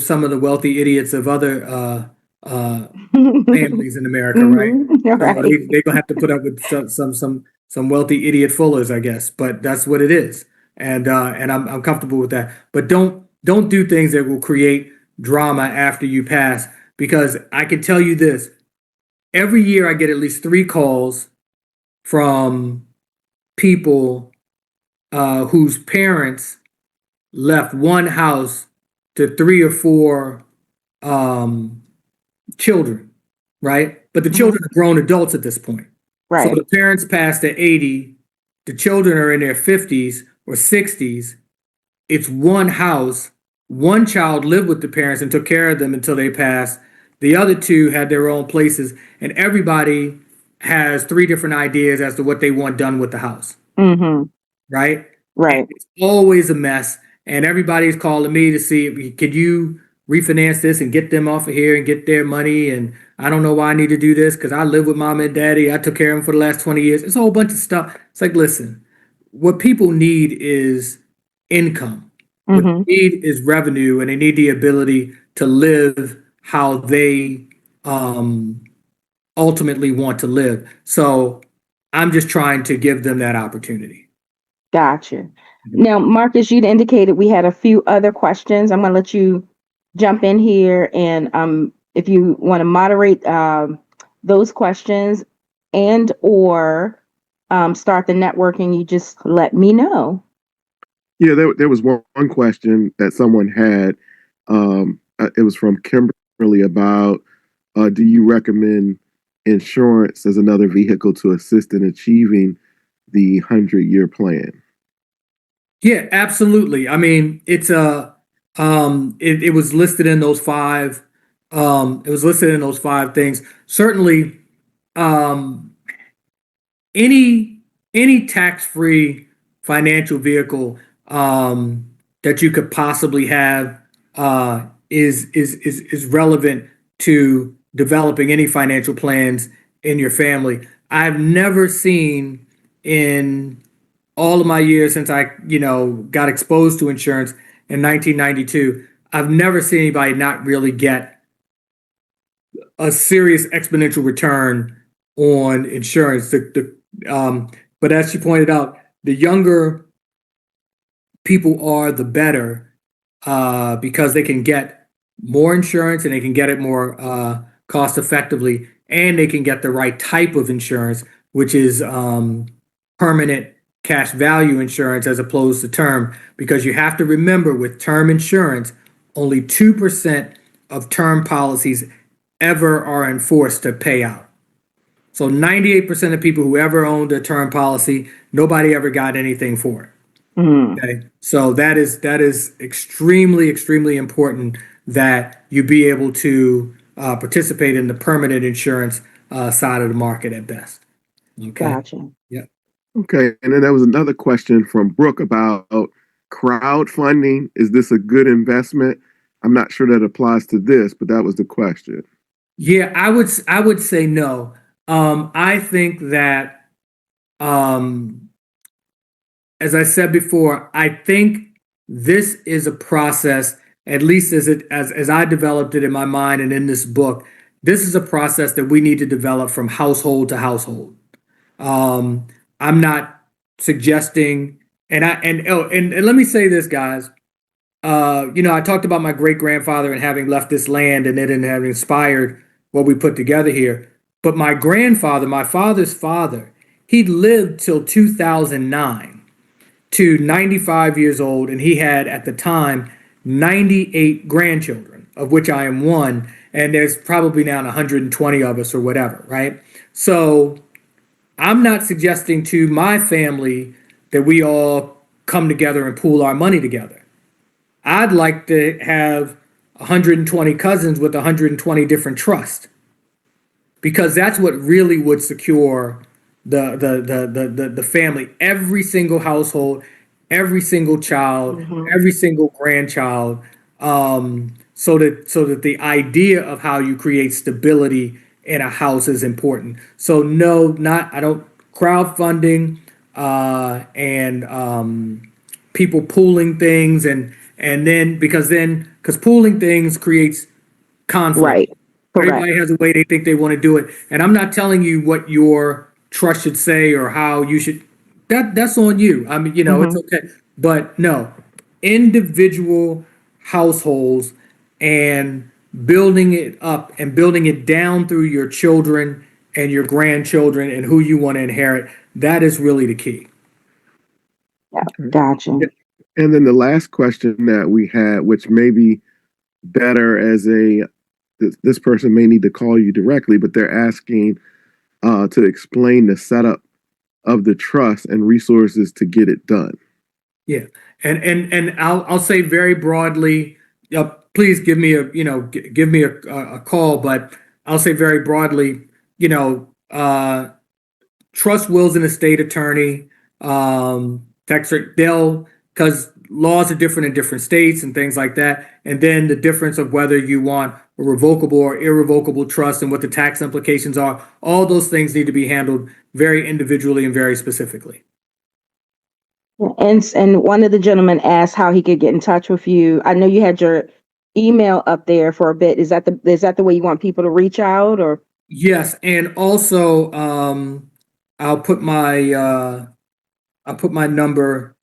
some of the wealthy idiots of other families in America, right? Mm-hmm. So Right. they're gonna have to put up with some wealthy idiot fullers, I guess. But that's what it is, and I'm comfortable with that. But don't do things that will create drama after you pass, because I can tell you this: every year I get at least 3 calls from people whose parents left one house to 3 or 4 um, children, right? But the Mm-hmm. children are grown adults at this point. So Right. the parents passed at 80, the children are in their 50s or 60s. It's one house. One child lived with the parents and took care of them until they passed. The other 2 had their own places, and everybody has 3 different ideas as to what they want done with the house, Mm-hmm. right? And Right. it's always a mess. And everybody's calling me to see, could you refinance this and get them off of here and get their money? And I don't know why I need to do this because I live with mom and daddy. I took care of them for the last 20 years. It's a whole bunch of stuff. It's like, listen, what people need is income. What Mm-hmm. they need is revenue, and they need the ability to live how they um, ultimately want to live. So I'm just trying to give them that opportunity. Gotcha. Now, Marcus, you'd indicated we had a few other questions. I'm going to let you jump in here, and if you want to moderate those questions and or start the networking, you just let me know. Yeah, there was one question that someone had. It was from Kimberly about do you recommend insurance as another vehicle to assist in achieving the 100-year plan? Yeah, absolutely. I mean, it was listed in those 5, it was listed in those 5 things. Certainly, um, any tax-free financial vehicle that you could possibly have is relevant to developing any financial plans in your family. I've never seen in all of my years since I, got exposed to insurance in 1992, I've never seen anybody not really get a serious exponential return on insurance. But as you pointed out, the younger people are, the better, because they can get more insurance and they can get it more cost effectively, and they can get the right type of insurance, which is permanent cash value insurance as opposed to term. Because you have to remember, with term insurance, only 2% of term policies ever are enforced to pay out. So 98% of people who ever owned a term policy, nobody ever got anything for it. Mm. Okay, so that is extremely important that you be able to participate in the permanent insurance side of the market at best. Okay. Gotcha. Yeah. Okay, and then there was another question from Brooke about crowdfunding. Is this a good investment? I'm not sure that applies to this, but that was the question. Yeah, I would say no. I think that, um, as I said before, I think this is a process, at least as I developed it in my mind and in this book, this is a process that we need to develop from household to household. Um, I'm not suggesting, and let me say this, guys. I talked about my great grandfather and having left this land and it and having inspired what we put together here. But my grandfather, my father's father, he lived till 2009 to 95 years old, and he had at the time 98 grandchildren, of which I am one, and there's probably now 120 of us or whatever, right? So I'm not suggesting to my family that we all come together and pool our money together. I'd like to have 120 cousins with 120 different trusts, because that's what really would secure the family. Every single household, every single child, Mhm. every single grandchild, so that the idea of how you create stability in a house is important. So no, not I don't crowdfunding and people pooling things and then because pooling things creates conflict. Right. Correct. Everybody has a way they think they want to do it. And I'm not telling you what your trust should say or how you should. That's on you. I mean, it's Mhm. okay. But no, individual households and building it up and building it down through your children and your grandchildren and who you want to inherit, that is really the key. Yeah. Okay. Gotcha. And then the last question that we had, which may be better as this person may need to call you directly, but they're asking to explain the setup of the trust and resources to get it done. Yeah, and I'll say very broadly. Please give me give me a call, but I'll say very broadly. Trust wills and estate attorney. They'll because laws are different in different states and things like that, and then the difference of whether you want a revocable or irrevocable trust and what the tax implications are. All those things need to be handled very individually and very specifically. And one of the gentlemen asked how he could get in touch with you. I know you had your email up there for a bit. Is that the way you want people to reach out, or? Yes, and also I'll put my number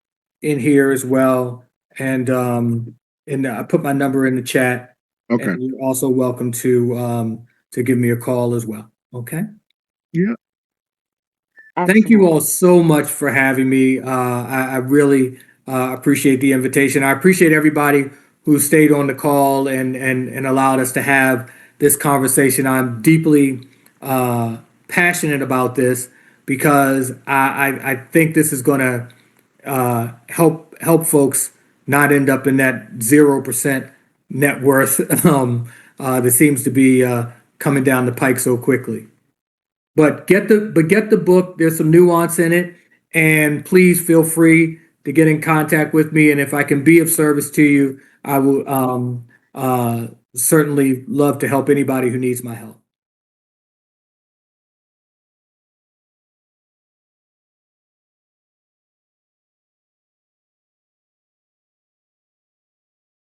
in here as well, and I put my number in the chat, Okay. and you're also welcome to give me a call as well. Okay. Yeah. Thank you Excellent. all so much for having me. I really appreciate the invitation. I appreciate everybody who stayed on the call and allowed us to have this conversation. I'm deeply passionate about this because I think this is going to help folks not end up in that 0% net worth that seems to be coming down the pike so quickly. But get the book. There's some nuance in it, and please feel free to get in contact with me. And if I can be of service to you, I will certainly love to help anybody who needs my help.